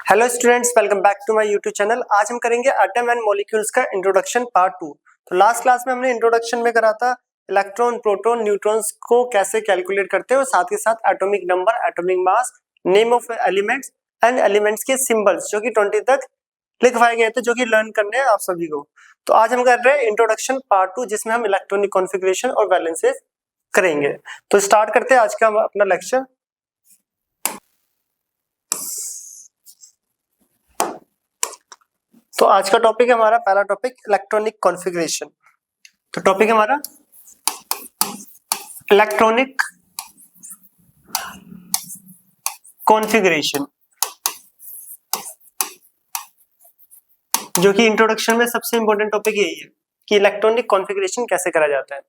Hello students, welcome back to my YouTube channel. आज हम करेंगे एटम एंड मॉलिक्यूल्स का इंट्रोडक्शन पार्ट 2। तो लास्ट क्लास में हमने इंट्रोडक्शन में करा था इलेक्ट्रॉन, प्रोटॉन, न्यूट्रॉन्स को कैसे कैलकुलेट करते हैं और साथ ही साथ atomic number, atomic mass, name of elements and elements के सिंबल्स जो कि 20 तक लिखवाए गए थे, जो कि लर्न करने हैं आप सभी को। तो आज हम कर रहे हैं इंट्रोडक्शन पार्ट 2, जिसमें हम इलेक्ट्रॉनिक कॉन्फ़िगरेशन और वैलेंसेस करेंगे। तो स्टार्ट करते हैं आज का अपना लेक्चर। तो आज का टॉपिक है हमारा, पहला टॉपिक इलेक्ट्रॉनिक कॉन्फ़िगरेशन। तो टॉपिक है हमारा इलेक्ट्रॉनिक कॉन्फ़िगरेशन, जो कि इंट्रोडक्शन में सबसे इंपॉर्टेंट टॉपिक यही है कि इलेक्ट्रॉनिक कॉन्फ़िगरेशन कैसे करा जाता है।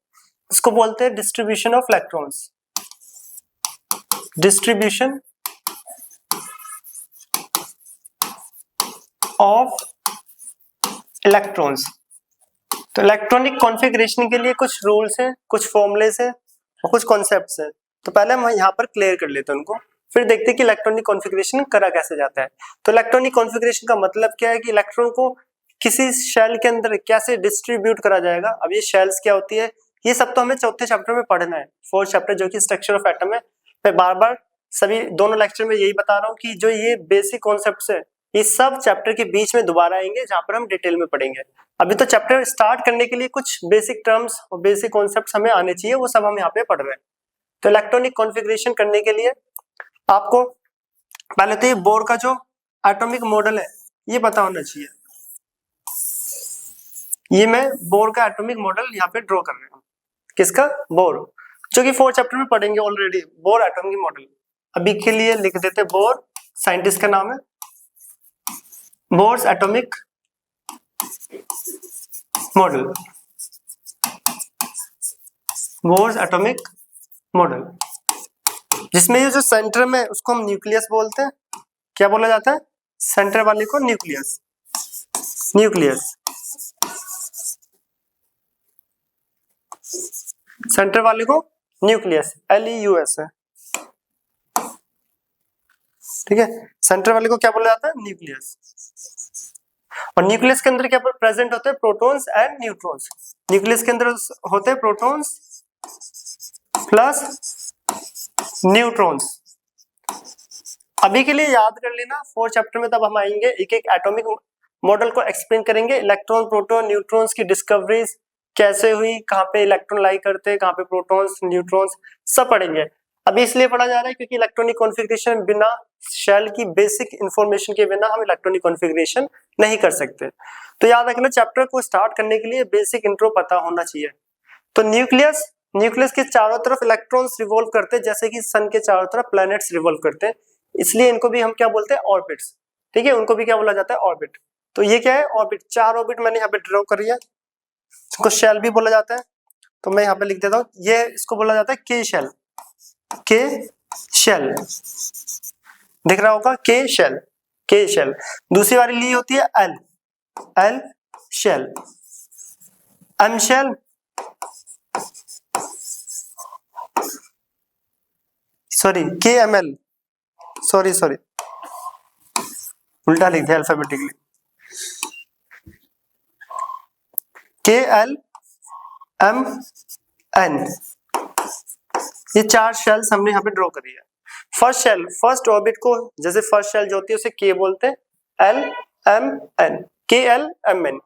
इसको बोलते हैं distribution of electrons. Distribution of electrons. तो इलेक्ट्रॉनिक कॉन्फ़िगरेशन के लिए कुछ रूल्स हैं, कुछ फॉर्मूलेस हैं और कुछ कॉन्सेप्ट्स हैं। तो पहले हम यहाँ पर क्लियर कर लेते हैं उनको, फिर देखते हैं कि इलेक्ट्रॉनिक कॉन्फ़िगरेशन करा कैसे जाता है। तो इलेक्ट्रॉनिक कॉन्फ़िगरेशन का मतलब क्या है कि इलेक्ट्रॉन को किसी शेल के अंदर कैसे डिस्ट्रीब्यूट करा जाएगा। अब ये शेल्स क्या होती है, ये सब तो हमें चौथे चैप्टर में पढ़ना है, 4th चैप्टर जो कि स्ट्रक्चर ऑफ एटम है। मैं बार बार सभी दोनों लेक्चर में यही बता रहा हूँ कि जो ये बेसिक कॉन्सेप्ट्स है ये सब चैप्टर के बीच में दोबारा आएंगे, जहां पर हम डिटेल में पढ़ेंगे। अभी तो चैप्टर स्टार्ट करने के लिए कुछ बेसिक टर्म्स और बेसिक कॉन्सेप्ट्स हमें आने चाहिए, वो सब हम यहाँ पे पढ़ रहे हैं। तो इलेक्ट्रॉनिक कॉन्फ़िगरेशन करने के लिए आपको पहले तो ये बोर का जो एटॉमिक मॉडल है ये पता होना चाहिए। ये मैं बोर का एटॉमिक मॉडल यहाँ पे ड्रॉ कर रहा हूँ। किसका? बोर, जो कि 4th चैप्टर में पढ़ेंगे ऑलरेडी, बोर एटॉमिक मॉडल। अभी के लिए लिख देते बोर, साइंटिस्ट का नाम है Bohr's atomic model. Bohr's atomic model, जिसमें ये जो सेंटर में उसको हम न्यूक्लियस बोलते हैं। क्या बोला जाता है? सेंटर वाले को न्यूक्लियस। न्यूक्लियस, सेंटर वाले को न्यूक्लियस, LEUS है, ठीक है। सेंटर वाले को क्या बोला जाता है? न्यूक्लियस। और न्यूक्लियस के अंदर क्या प्रेजेंट होते हैं? Protons and neutrons. न्यूक्लियस के अंदर होते हैं प्रोटॉन्स प्लस न्यूट्रॉन्स। अभी के लिए याद कर लेना, 4th चैप्टर में तब हम आएंगे, एक एक एटॉमिक मॉडल को एक्सप्लेन करेंगे। इलेक्ट्रॉन, प्रोटॉन, न्यूट्रॉन्स की डिस्कवरीज कैसे हुई, कहाँ पे इलेक्ट्रॉन लाई करते हैं, कहाँ पे प्रोटॉन्स, न्यूट्रॉन्स, सब पढ़ेंगे। अभी इसलिए पढ़ा जा रहा है क्योंकि इलेक्ट्रॉनिक कॉन्फ़िगरेशन बिना शेल की बेसिक इंफॉर्मेशन के बिना हम इलेक्ट्रॉनिक कॉन्फ़िगरेशन नहीं कर सकते। तो याद रखना, चैप्टर को स्टार्ट करने के लिए बेसिक इंट्रो पता होना चाहिए। तो न्यूक्लियस, न्यूक्लियस के चारों तरफ इलेक्ट्रॉन्स रिवॉल्व करते हैं, जैसे कि सन के चारों तरफ प्लैनेट्स रिवॉल्व करते हैं, इसलिए इनको भी हम क्या बोलते हैं? ऑर्बिट्स, ठीक है। उनको भी क्या बोला जाता है? ऑर्बिट। तो ये क्या है? ऑर्बिट। 4 ऑर्बिट मैंने यहाँ पे ड्रॉ करी है। इसको शेल भी बोला जाता है, तो मैं यहाँ पे लिख देता हूँ, ये इसको बोला जाता है के शेल। के शेल दिख रहा होगा, के शेल, के शेल। दूसरी वाली ली होती है L, L shell, M shell, sorry K M L, sorry उल्टा लिख दिया अल्फाबेटिकली, के एल एम एन। ये 4 शेल्स हमने यहाँ पे ड्रॉ करी है। फर्स्ट शेल, फर्स्ट ऑर्बिट को, जैसे फर्स्ट शेल जो होती है उसे के बोलते हैं, एल एम एन, के एल एम एन।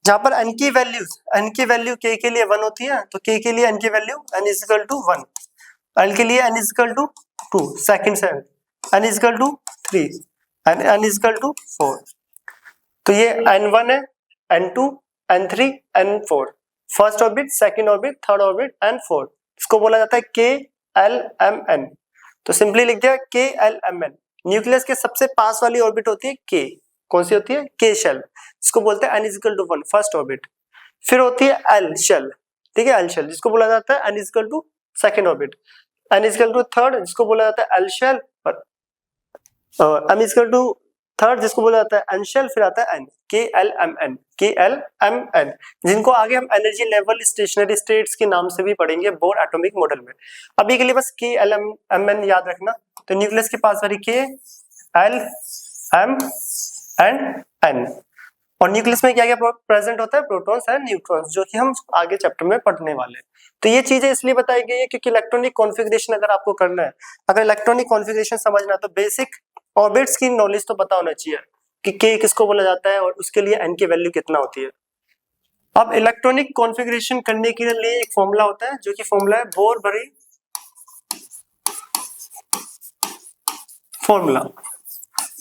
जहां पर एन की वैल्यू के लिए 1 होती है, तो के लिए एन की value n is equal to 1, L के लिए n is equal to 2, second shell n is equal to 3 and n is equal to 4। तो ये n1 है, n2, n3, n4, first orbit, second orbit, third orbit and fourth. इसको बोला जाता है K L M N. तो simply लिख दिया के एल एम एन। न्यूक्लियस के सबसे पास वाली ऑर्बिट होती है के, कौन सी होती है? के शेल। इसको बोलते हैं n is equal to 1, first orbit. फिर होती है एल शेल, ठीक है, एल शेल, जिसको बोला जाता है n is equal to second orbit. n is equal to third, जिसको बोला जाता है एल शेल, और m is equal to third जिसको बोला जाता है n शेल, फिर आता है n, KLMN, KLMN, जिनको आगे हम एनर्जी लेवल स्टेशनरी स्टेट्स के नाम से भी पढ़ेंगे बोर एटॉमिक मॉडल में। अभी के लिए बस KLMN याद रखना। तो न्यूक्लियस के पास वाली K, L, M and N, और न्यूक्लियस में क्या क्या प्रेजेंट होता है, प्रोटॉन्स एंड न्यूट्रॉन्स, जो कि हम आगे चैप्टर में पढ़ने वाले हैं। तो ये चीजें इसलिए बताई गई है क्योंकि इलेक्ट्रॉनिक कॉन्फ़िगरेशन अगर आपको करना है, अगर इलेक्ट्रॉनिक कॉन्फ़िगरेशन समझना है तो बेसिक ऑर्बिट्स की नॉलेज तो पता होना चाहिए कि K किसको बोला जाता है और उसके लिए N की वैल्यू कितना होती है। अब इलेक्ट्रॉनिक कॉन्फ़िगरेशन करने के लिए एक फॉर्मूला होता है, जो कि फॉर्मूला है बोर-बरी फॉर्मूला,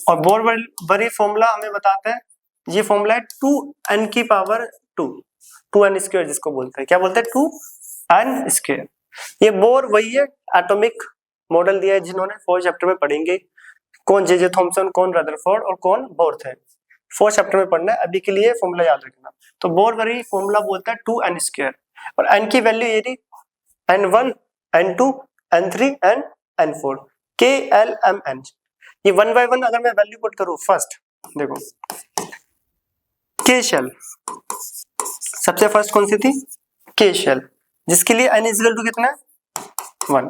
और बोर-बरी फॉर्मूला हमें बताता है, ये फॉर्मूला है 2n की पावर 2, 2n स्क्वायर जिसको बोलते हैं, क्या बोलते हैं, 2n स्क्वायर। ये बोर वही है, एटॉमिक मॉडल दिया है जिन्होंने 4 चैप्टर में पढ़ेंगे, कौन जे थॉमसन, कौन रदरफोर्ड और कौन बोर थे, 4 चैप्टर में पढ़ना है। अभी के लिए फॉर्मूला याद रखना। तो बोर वही फॉर्मूला बोलता है 2n स्क्वायर, और n की वैल्यू ये थी n1, n2, n3 and n4, KLMN। ये 1 by 1 अगर मैं वैल्यू पुट करूं, फर्स्ट देखो K शेल, सबसे फर्स्ट कौन सी थी, K शेल, जिसके लिए n इक्वल टू कितना है, 1,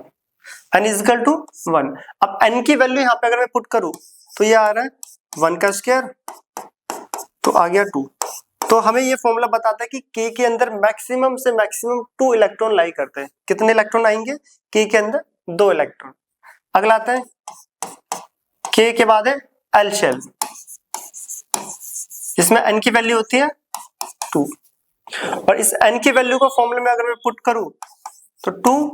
n इक्वल टू 1। अब n की वैल्यू यहाँ पे अगर मैं पुट करूं तो ये आ रहा है 1 का स्क्वायर, तो आ गया 2। तो हमें ये फॉर्मूला बताता है कि K के अंदर मैक्सिमम से मैक्सिमम 2 इलेक्ट्रॉन लाई करते हैं। कितने इलेक्ट्रॉन आएंगे K के अंदर, 2 इलेक्ट्रॉन। अगला आता है K के बाद है L शेल, जिसमें n की वैल्यू होती है 2, और इस n की वैल्यू को फॉर्मूले में अगर मैं पुट करूं तो 2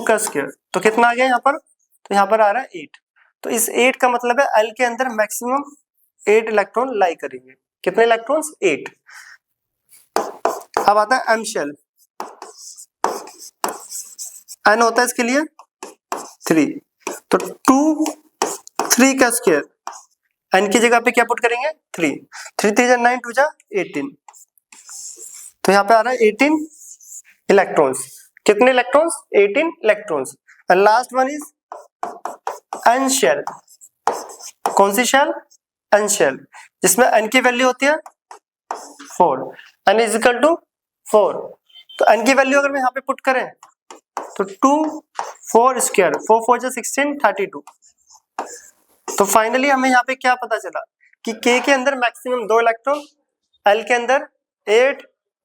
का स्क्वायर, तो कितना आ गया यहाँ पर, तो यहाँ पर आ रहा है 8। तो इस 8 का मतलब है L के अंदर मैक्सिमम 8 इलेक्ट्रॉन लाई करेंगे। कितने इलेक्ट्रॉन्स, 8। अब आता है M शेल, n होता है इसके लिए 3, तो 2 3 का स्क्वायर, n की जगह पे क्या पुट करेंगे, 3, 3 3 जा 9, 2 जा 18, तो यहाँ पे आ रहा है 18 इलेक्ट्रॉन्स। कितने electrons, 18 electrons. And last one is n shell, कौन सी शेल, n शेल, जिसमें n की वैल्यू होती है 4, n इज इक्वल टू 4। तो n की वैल्यू अगर मैं यहाँ पे पुट करें तो 2 4 स्क्वायर, 4 4 जा 16, 32। तो फाइनली हमें यहाँ पे क्या पता चला कि K के अंदर मैक्सिमम 2 इलेक्ट्रॉन, L के अंदर 8,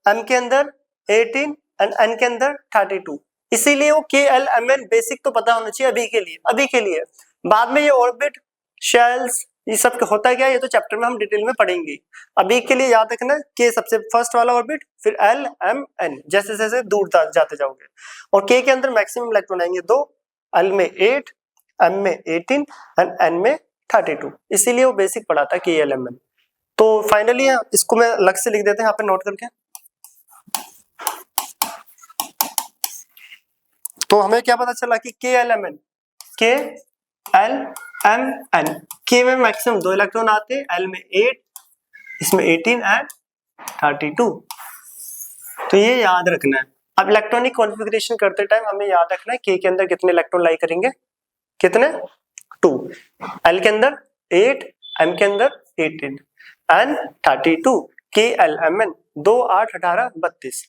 M के अंदर 18 एंड N के अंदर 32। इसीलिए वो KLMN बेसिक तो पता होना चाहिए अभी के लिए। बाद में ये ऑर्बिट, शेल्स, ये सब होता क्या है, ये तो चैप्टर में हम डिटेल में पढ़ेंगे। अभी के लिए याद रखना K सबसे फर्स्ट वाला ऑर्बिट, फिर L, M, N, जैसे जैसे दूर जाते जाओगे। और K के अंदर मैक्सिमम इलेक्ट्रॉन आएंगे 2, L में 8, M में 18 एंड N में 32। इसीलिए वो बेसिक पढ़ा था KLMN। तो फाइनली इसको मैं अलग से लिख देते हैं यहाँ पे नोट करके। तो हमें क्या पता चला कि KLMN, KLMN, K में मैक्सिमम 2 इलेक्ट्रॉन आते हैं, L में 8, इसमें 18 एंड 32। तो ये याद रखना है। अब इलेक्ट्रॉनिक कॉन्फ़िगरेशन करते टाइम हमें याद रखना है K के अंदर कितने इलेक्ट्रॉन लाई करेंगे, कितने, 2, L के अंदर 8, M के अंदर 18 एंड 32, KLMN 2 8 18 32।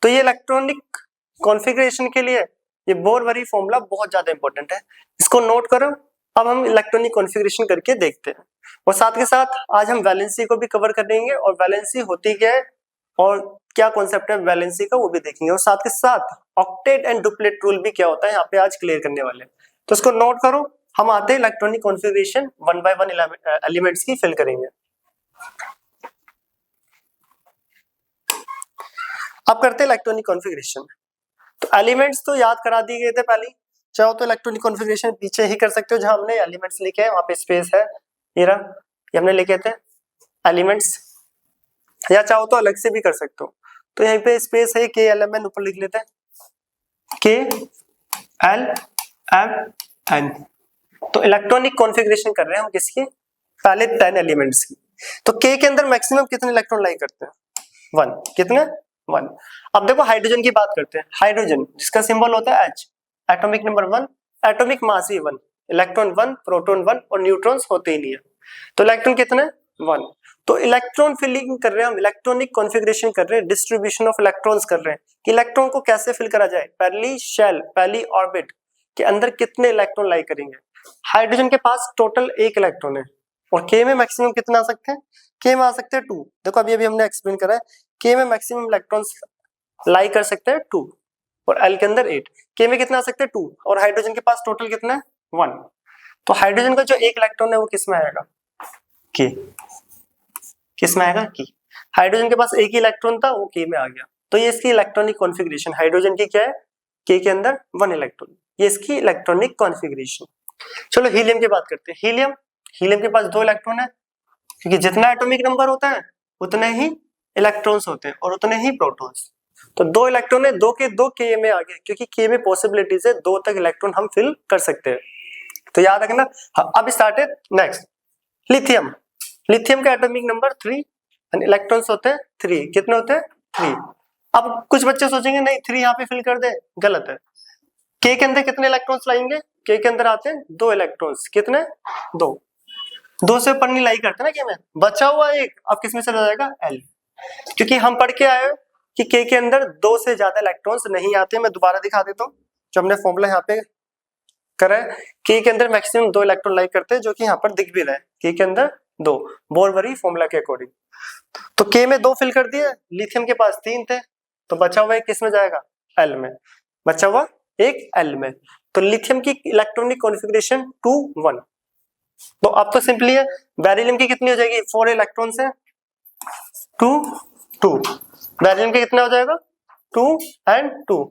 तो ये इलेक्ट्रॉनिक कॉन्फ़िगरेशन के लिए ये बोर-वरी फॉर्मूला बहुत ज्यादा इंपॉर्टेंट है, इसको नोट करो। अब हम इलेक्ट्रॉनिक कॉन्फ़िगरेशन करके देखते हैं, और साथ के साथ आज हम वैलेंसी को भी कवर कर देंगे, और वैलेंसी होती क्या है और क्या कॉन्सेप्ट है वैलेंसी का वो भी देखेंगे, और साथ के साथ ऑक्टेट एंड डुप्लेट रूल भी क्या होता है यहाँ पे आज क्लियर करने वाले हैं। तो इसको नोट करो। हम आते हैं इलेक्ट्रॉनिक कॉन्फ़िगरेशन 1 by 1 एलिमेंट्स की फिल करेंगे। अब करते हैं इलेक्ट्रॉनिक कॉन्फ़िगरेशन। तो एलिमेंट्स तो याद करा दिए गए थे पहले, चाहो तो इलेक्ट्रॉनिक कॉन्फ़िगरेशन पीछे ही कर सकते हो, जहां हमने एलिमेंट्स लिखे हैं वहां पे स्पेस है, ये हमने लिखे थे एलिमेंट्स, या चाहो तो अलग से भी कर सकते हो। तो यहीं पे स्पेस है, KLMN ऊपर लिख लेते हैं, KLMN। तो इलेक्ट्रॉनिक कॉन्फ़िगरेशन कर रहे हैं हम किसकी, पहले 10 एलिमेंट्स की। तो K के अंदर मैक्सिमम कितने इलेक्ट्रॉन लाई करते हैं, 1, कितने, 1। अब देखो हाइड्रोजन की बात करते हैं। हाइड्रोजन जिसका सिंबल होता है H, atomic number 1, atomic mass ही 1, इलेक्ट्रॉन 1, प्रोटॉन 1 और न्यूट्रॉन्स होते ही नहीं है। तो इलेक्ट्रॉन कितने 1। तो इलेक्ट्रॉन फिलिंग कर रहे हैं हम, इलेक्ट्रॉनिक कॉन्फ़िगरेशन कर रहे हैं, डिस्ट्रीब्यूशन ऑफ इलेक्ट्रॉन्स कर रहे हैं कि इलेक्ट्रॉन को कैसे फिल करा जाए। पहली शेल, पहली ऑर्बिट के अंदर कितने इलेक्ट्रॉन लाई करेंगे। हाइड्रोजन के पास टोटल 1 इलेक्ट्रॉन है और के में मैक्सिमम कितना आ सकते हैं, के में आ सकते हैं 2। देखो अभी हमने एक्सप्लेन करा है, के में मैक्सिमम इलेक्ट्रॉन्स लाई कर सकते हैं 2 और एल के अंदर 8। के में कितना आ सकते हैं 2 और हाइड्रोजन के पास टोटल कितना है 1। तो हाइड्रोजन का जो 1 इलेक्ट्रॉन है वो किस में आएगा, के। किस में आएगा, की। हाइड्रोजन के पास 1 ही इलेक्ट्रॉन था, वो के में आ गया। तो ये इसकी इलेक्ट्रॉनिक कॉन्फ़िगरेशन, हाइड्रोजन की क्या है, के के अंदर 1 इलेक्ट्रॉन, ये इसकी इलेक्ट्रॉनिक कॉन्फ़िगरेशन। चलो हीलियम की बात करते हैं। हीलियम, हीलियम के पास 2 इलेक्ट्रॉन है, क्योंकि जितना एटॉमिक नंबर होता है उतने ही इलेक्ट्रॉन्स होते हैं और उतने ही प्रोटॉन्स। तो 2 इलेक्ट्रॉन है, 2 के 2 के में आ गए, क्योंकि के में पॉसिबिलिटीज है 2 तक इलेक्ट्रॉन हम फिल कर सकते हैं। तो याद रखना। अब स्टार्ट है नेक्स्ट, लिथियम। लिथियम का एटॉमिक नंबर 3 एंड इलेक्ट्रॉन्स होते हैं 3। कितने होते हैं 3। अब कुछ बच्चे सोचेंगे नहीं 3 यहाँ पे फिल कर दे, गलत है। के अंदर कितने इलेक्ट्रॉन्स लाएंगे, के अंदर आते हैं 2 इलेक्ट्रॉन्स। कितने 2 से ऊपर नहीं लाई करते ना के में, बचा हुआ 1 अब किस में चला जाएगा, एल। क्योंकि हम पढ़ के आए कि के अंदर 2 से ज्यादा इलेक्ट्रॉन्स नहीं आते। मैं दोबारा दिखा देता हूँ, जो हमने फॉर्मूला यहाँ पे करा है, के अंदर मैक्सिमम 2 इलेक्ट्रॉन लाई करते हैं, जो कि यहाँ पर दिख भी रहा है, के अंदर 2 बोर-वरी फॉर्मूला के अकॉर्डिंग। तो के में 2 फिल कर दिए, लिथियम के पास 3 थे, तो बचा हुआ 1 किस में जाएगा, एल में। बचा हुआ 1 एल में। तो लिथियम की इलेक्ट्रॉनिक कॉन्फ़िगरेशन 2 1। तो अब तो सिंपली है, बेरिलियम की कितनी हो जाएगी, 4 इलेक्ट्रॉन्स है, 2 2। बेरिलियम के कितना हो जाएगा 2 एंड 2।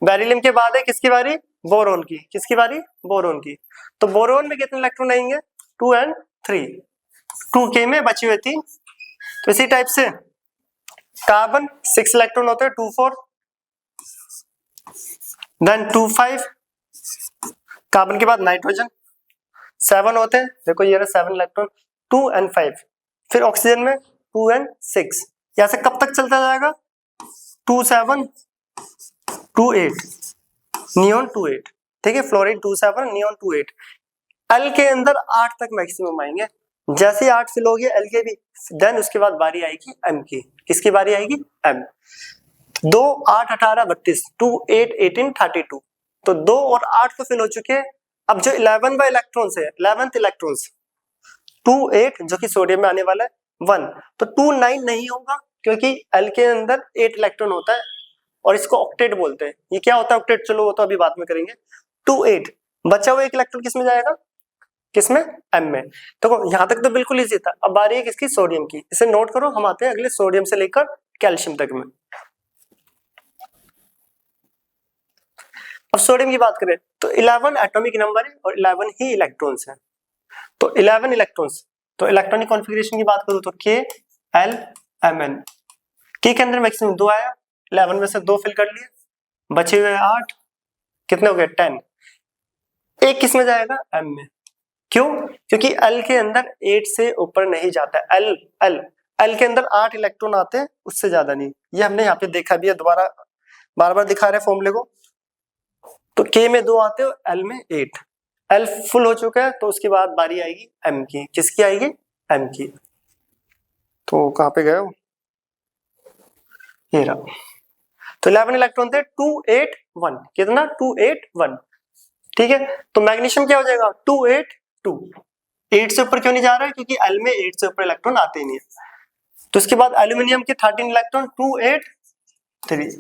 बेरिलियम के बाद है किसकी बारी, बोरोन की। किसकी बारी, बोरोन की। तो बोरोन में कितने इलेक्ट्रॉन आएंगे, 2 एंड 3। 2 के में बचे हुए 3। तो इसी टाइप से कार्बन 6 इलेक्ट्रॉन होते हैं, 2 4, देन 2 5। कार्बन के बाद नाइट्रोजन 7 होते हैं, देखो ये रहा 7 इलेक्ट्रॉन, 2 एंड 5। फिर ऑक्सीजन में 2 एंड 6। यहां से कब तक चलता जाएगा, 2 7 2 8, नियोन 2 8। ठीक है, फ्लोरीन 2 7, नियोन 2 8। एल के अंदर 8 तक मैक्सिमम आएंगे। जैसे ही 8 फिल हो गया एल के भी, देन उसके बाद बारी आएगी एम की। किसकी बारी आएगी, एम। 2 8 18 32, 2 8 18 32। तो 2 और 8 तो फिल हो चुके हैं। अब जो 11वां इलेक्ट्रॉन है, 11th इलेक्ट्रॉन्स 2 8 जो कि सोडियम में आने वाला है 1, तो 2 9 नहीं होगा, क्योंकि एल के अंदर 8 इलेक्ट्रॉन होता है और इसको ऑक्टेट बोलते हैं। ये क्या होता है ऑक्टेट, चलो वो तो अभी बाद में करेंगे। 2 8, बचा हुआ 1 इलेक्ट्रॉन किस में जाएगा, किसमें, एम में। तो यहां तक तो बिल्कुल इजी था। अब बारी है किसकी, सोडियम की। इसे नोट करो, हम आते हैं अगले सोडियम से लेकर कैल्शियम तक में। अब सोडियम की बात करें तो 11 एटॉमिक नंबर है और 11 ही इलेक्ट्रॉन्स हैं। तो 11 इलेक्ट्रॉन्स, तो इलेक्ट्रॉनिक कॉन्फ़िगरेशन की बात करूं तो के एल एम एन। के अंदर मैक्सिमम 2 आया, 11 में से 2 फिल कर लिए, बचे हुए 8, कितने हो गए 10। एक किस में जाएगा, एम में। क्यों, क्योंकि एल के अंदर 8 से ऊपर नहीं जाता। एल के अंदर 8 इलेक्ट्रॉन आते हैं, उससे ज्यादा नहीं। ये हमने यहाँ पे देखा भी है, दोबारा बार बार दिखा रहे फॉर्मूले को। तो के में 2 आते हैं, एल में 8। एल फुल हो चुका है, तो उसके बाद बारी आएगी एम की। किसकी आएगी, एम की। तो कहां पे गए हो, ये रहा। तो 11 इलेक्ट्रॉन थे, 2 8 1। कितना, 2 8 1। ठीक है, तो मैग्नीशियम क्या हो जाएगा, 2 8 2। 8 से ऊपर क्यों नहीं जा रहा है, क्योंकि एल में 8 से ऊपर इलेक्ट्रॉन आते ही नहीं है। तो उसके बाद एल्यूमिनियम के 13 इलेक्ट्रॉन, 2 8 3।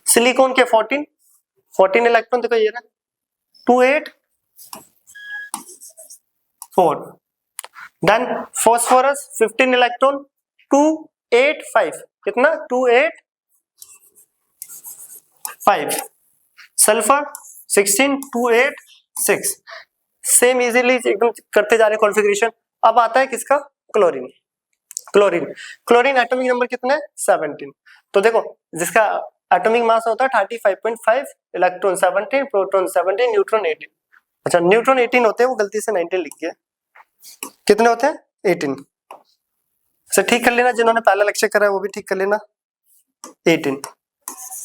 सिलिकॉन के 14 इलेक्ट्रॉन, देखो ये रहा 2 8 4। Then phosphorus 15 electron, 2 8 5। कितना, 2 8 5। सल्फर 16 2 8 6। सेम इजीली एकदम करते जा रहे कॉन्फ़िगरेशन। अब आता है किसका, क्लोरीन। क्लोरीन एटॉमिक नंबर कितना है, 17। तो देखो जिसका एटॉमिक मास होता है 35.5, इलेक्ट्रॉन 17, प्रोटॉन 17, न्यूट्रॉन 18। अच्छा न्यूट्रॉन 18 होते हैं, वो गलती से 19 लिख गया। कितने होते हैं, 18। सर ठीक कर लेना, जिन्होंने पहला लेक्चर करा है वो भी ठीक कर लेना, 18।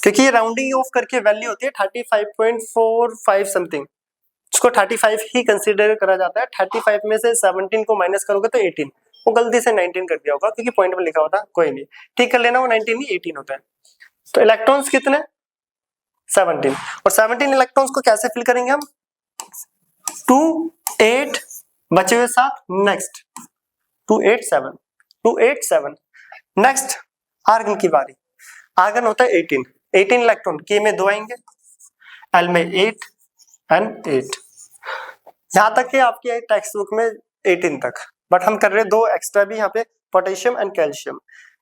क्योंकि ये राउंडिंग ऑफ करके वैल्यू होती है 35.45 समथिंग। उसको 35 ही कंसीडर करा जाता है। 35 में से 17 को माइनस करोगे तो 18, वो गलती से 19 कर दिया होगा क्योंकि पॉइंट में लिखा होता, कोई नहीं, ठीक कर लेना, वो 19 नहीं 18 होता है। तो इलेक्ट्रॉन्स कितने, 17, और 17 इलेक्ट्रॉन्स को कैसे फिल करेंगे हम, 2 8 बचे हुए 7, नेक्स्ट 2 8 7 2 8 7। नेक्स्ट आर्गन की बारी, आर्गन होता है 18 इलेक्ट्रॉन, के में 2 आएंगे, एल में 8 एंड 8। यहां तक कि आपकी टेक्स्ट बुक में 18 तक, बट हम कर रहे हैं 2 एक्स्ट्रा भी यहाँ पे, पोटेशियम एंड कैल्शियम।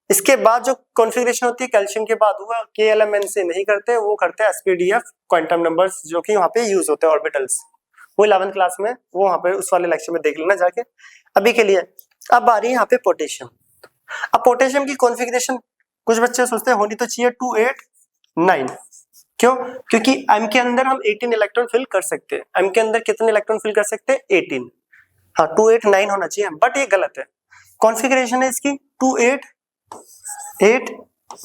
इसके बाद जो कॉन्फ़िगरेशन होती है कैल्शियम के बाद, वो KLMN से नहीं करते, वो करते हैं SPDF क्वांटम नंबर्स, जो कि वहाँ पे यूज होते हैं ऑर्बिटल्स, वो 11th क्लास में, वो वहाँ पे उस वाले लेक्चर में देख लेना जाके। अभी के लिए अब आ रही है यहाँ पे पोटेशियम। अब पोटेशियम की कॉन्फ़िगरेशन कुछ बच्चे सोचते हैं होनी तो चाहिए 2 8 9, क्यों, क्योंकि M के अंदर हम 18 इलेक्ट्रॉन फिल कर सकते हैं। M के अंदर कितने इलेक्ट्रॉन फिल कर सकते हैं, 18, हाँ 2 8 9 होना चाहिए, बट ये गलत है। कॉन्फ़िगरेशन है इसकी 2 8 8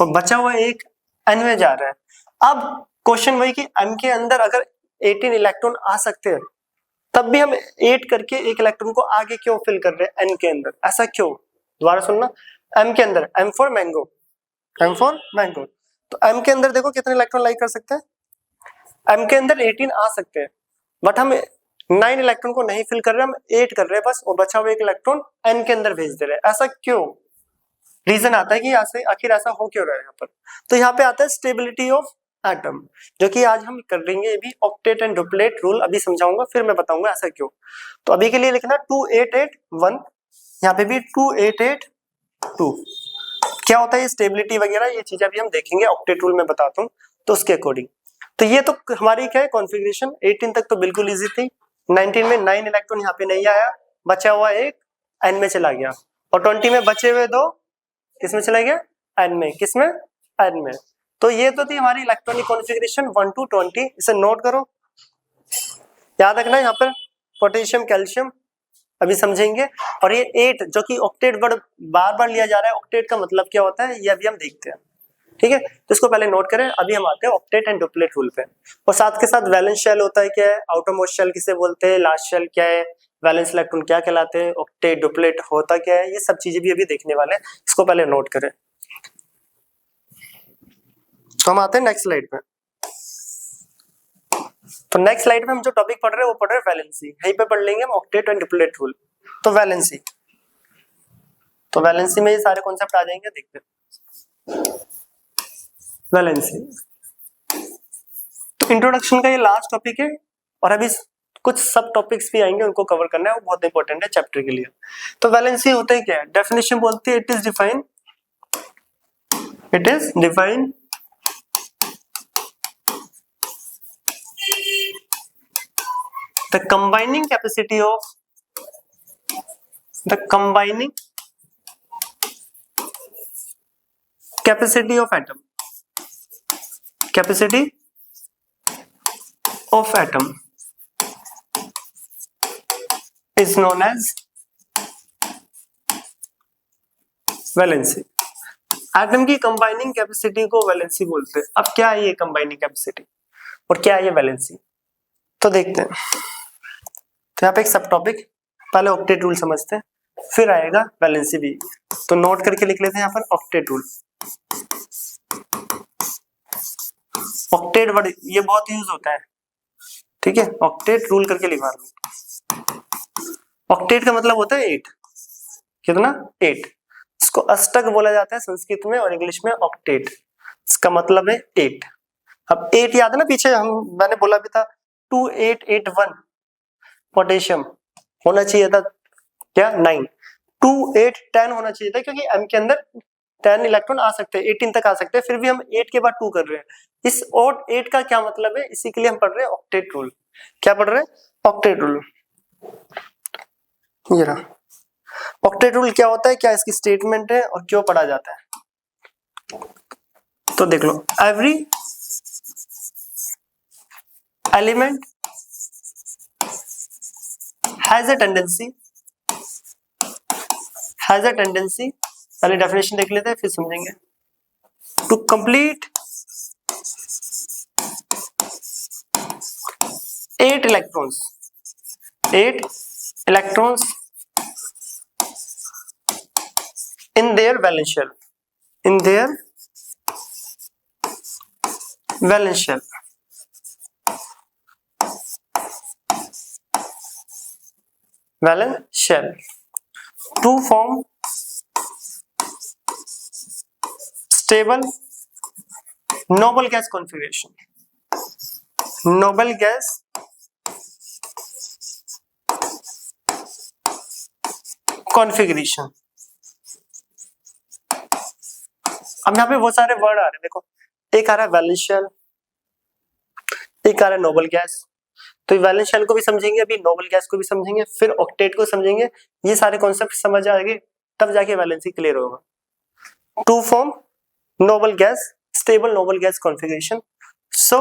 और बचा हुआ एक N में जा रहा है। अब क्वेश्चन वही कि M के अंदर अगर 18 इलेक्ट्रॉन आ सकते हैं, तब भी हम 8 करके एक इलेक्ट्रॉन को आगे क्यों फिल कर रहे हैं N के अंदर, ऐसा क्यों, दोबारा सुनना। M के अंदर, M फॉर मैंगो, तो M के अंदर देखो कितने इलेक्ट्रॉन लाई कर सकते हैं, M के अंदर 18 आ सकते हैं, बट हम 9 इलेक्ट्रॉन को नहीं फिल कर रहे, हम 8 कर रहे हैं बस, और बचा हुआ एक इलेक्ट्रॉन N के अंदर भेज दे रहे हैं, ऐसा क्यों, रीजन आता है कि आखिर ऐसा हो क्यों रहा है यहाँ पर। तो यहाँ पे आता है स्टेबिलिटी ऑफ एटम, जो कि आज हम कर लेंगे, ये भी ऑक्टेट एंड डुप्लेट रूल अभी समझाऊंगा, फिर मैं बताऊंगा ऐसा क्यों। तो अभी के लिए लिखना 2 8 8 1, यहाँ पे भी 2 8 8 2। क्या होता है स्टेबिलिटी वगैरह, ये चीजें अभी हम देखेंगे, ऑक्टेट रूल में बताता हूँ तो उसके अकॉर्डिंग। तो ये तो हमारी क्या है कॉन्फ़िगरेशन, 18 तक तो बिल्कुल इजी थी। 19 में 9 इलेक्ट्रॉन यहाँ पे नहीं आया, बचा हुआ एक N में चला गया, और 20 में बचे हुए 2 किसमें चला गया, N में, किसमें, N में। तो ये तो थी हमारी इलेक्ट्रॉनिक कॉन्फ़िगरेशन 1 to 20, इसे नोट करो, याद रखना। यहाँ पर पोटेशियम कैल्शियम अभी समझेंगे, और ये 8 जो कि ऑक्टेट वर्ड बार बार लिया जा रहा है, ऑक्टेट का मतलब क्या होता है ये अभी हम देखते हैं, ठीक है। तो इसको पहले नोट करें, अभी हम आते हैं ऑक्टेट एंड डुप्लेट रूल पे, और साथ के साथ वैलेंस शेल होता है क्या है, आउटरमोस्ट शेल किसे बोलते हैं, लास्ट शेल क्या है, वैलेंस इलेक्ट्रॉन क्या कहलाते हैं, ऑक्टेट डुप्लेट होता क्या है, ये सब चीजें भी अभी देखने वाले हैं, इसको पहले नोट करें। तो हम आते हैं नेक्स्ट स्लाइड पे। तो नेक्स्ट स्लाइड में हम जो टॉपिक पढ़ रहे हैं वो पढ़ रहे हैं वैलेंसी, यहीं पे पढ़ लेंगे हम ऑक्टेट एंड डुप्लेट रूल। तो वैलेंसी, तो वैलेंसी में ये सारे कॉन्सेप्ट आ जाएंगे, देखते हैं वैलेंसी। तो इंट्रोडक्शन का ये लास्ट टॉपिक है, और अभी कुछ सब टॉपिक्स भी आएंगे, उनको कवर करना है, वो बहुत इंपॉर्टेंट है चैप्टर के लिए। तो वैलेंसी होता है क्या है, डेफिनेशन बोलती है, it is define the combining capacity of atom is known as valency. Atom की कंबाइनिंग कैपेसिटी को वैलेंसी बोलते हैं। अब क्या है ये कंबाइनिंग कैपेसिटी और क्या है ये वैलेंसी, तो देखते हैं। तो यहाँ पे एक सब टॉपिक, पहले ऑक्टेट रूल समझते हैं, फिर आएगा वैलेंसी भी। तो नोट करके लिख लेते हैं यहाँ पर ऑक्टेट रूल। ऑक्टेट वर्ड ये बहुत यूज होता है, ठीक है, ऑक्टेट रूल करके लिखवा दो। ऑक्टेट का मतलब होता है 8, कितना, 8। इसको अष्टक बोला जाता है संस्कृत में और इंग्लिश में ऑक्टेट, इसका मतलब है 8। अब 8 याद है ना, पीछे मैंने बोला भी था 2 8 8 1 पोटेशियम होना चाहिए था क्या, 9। 2 8 10 होना चाहिए था, क्योंकि M के अंदर 10 इलेक्ट्रॉन आ सकते हैं, 18 तक आ सकते हैं, फिर भी हम 8 के बाद 2 कर रहे हैं। इस और 8 का क्या मतलब है, इसी के लिए हम पढ़ रहे हैं ऑक्टेट रूल। क्या पढ़ रहे हैं, ऑक्टेट रूल। ये रहा ऑक्टेट रूल, क्या होता है, क्या इसकी स्टेटमेंट है और क्यों पढ़ा जाता है। तो देख लो, every element has a tendency, पहले डेफिनेशन देख लेते हैं फिर समझेंगे। To complete 8 electrons, 8 electrons in their valence shell, in their valence shell. Valence shell to form stable noble gas configuration. Noble gas configuration. अब यहाँ पे बहुत सारे वर्ड आ रहे हैं, देखो एक आ रहा है वैलेंस शेल, एक आ रहा है नोबल गैस। तो वैलेंस शेल को भी समझेंगे, अभी नोबल गैस को भी समझेंगे, फिर ऑक्टेट को समझेंगे। ये सारे कॉन्सेप्ट समझ आएंगे तब जाके वैलेंसी क्लियर होगा। To form noble gas, stable noble gas configuration, so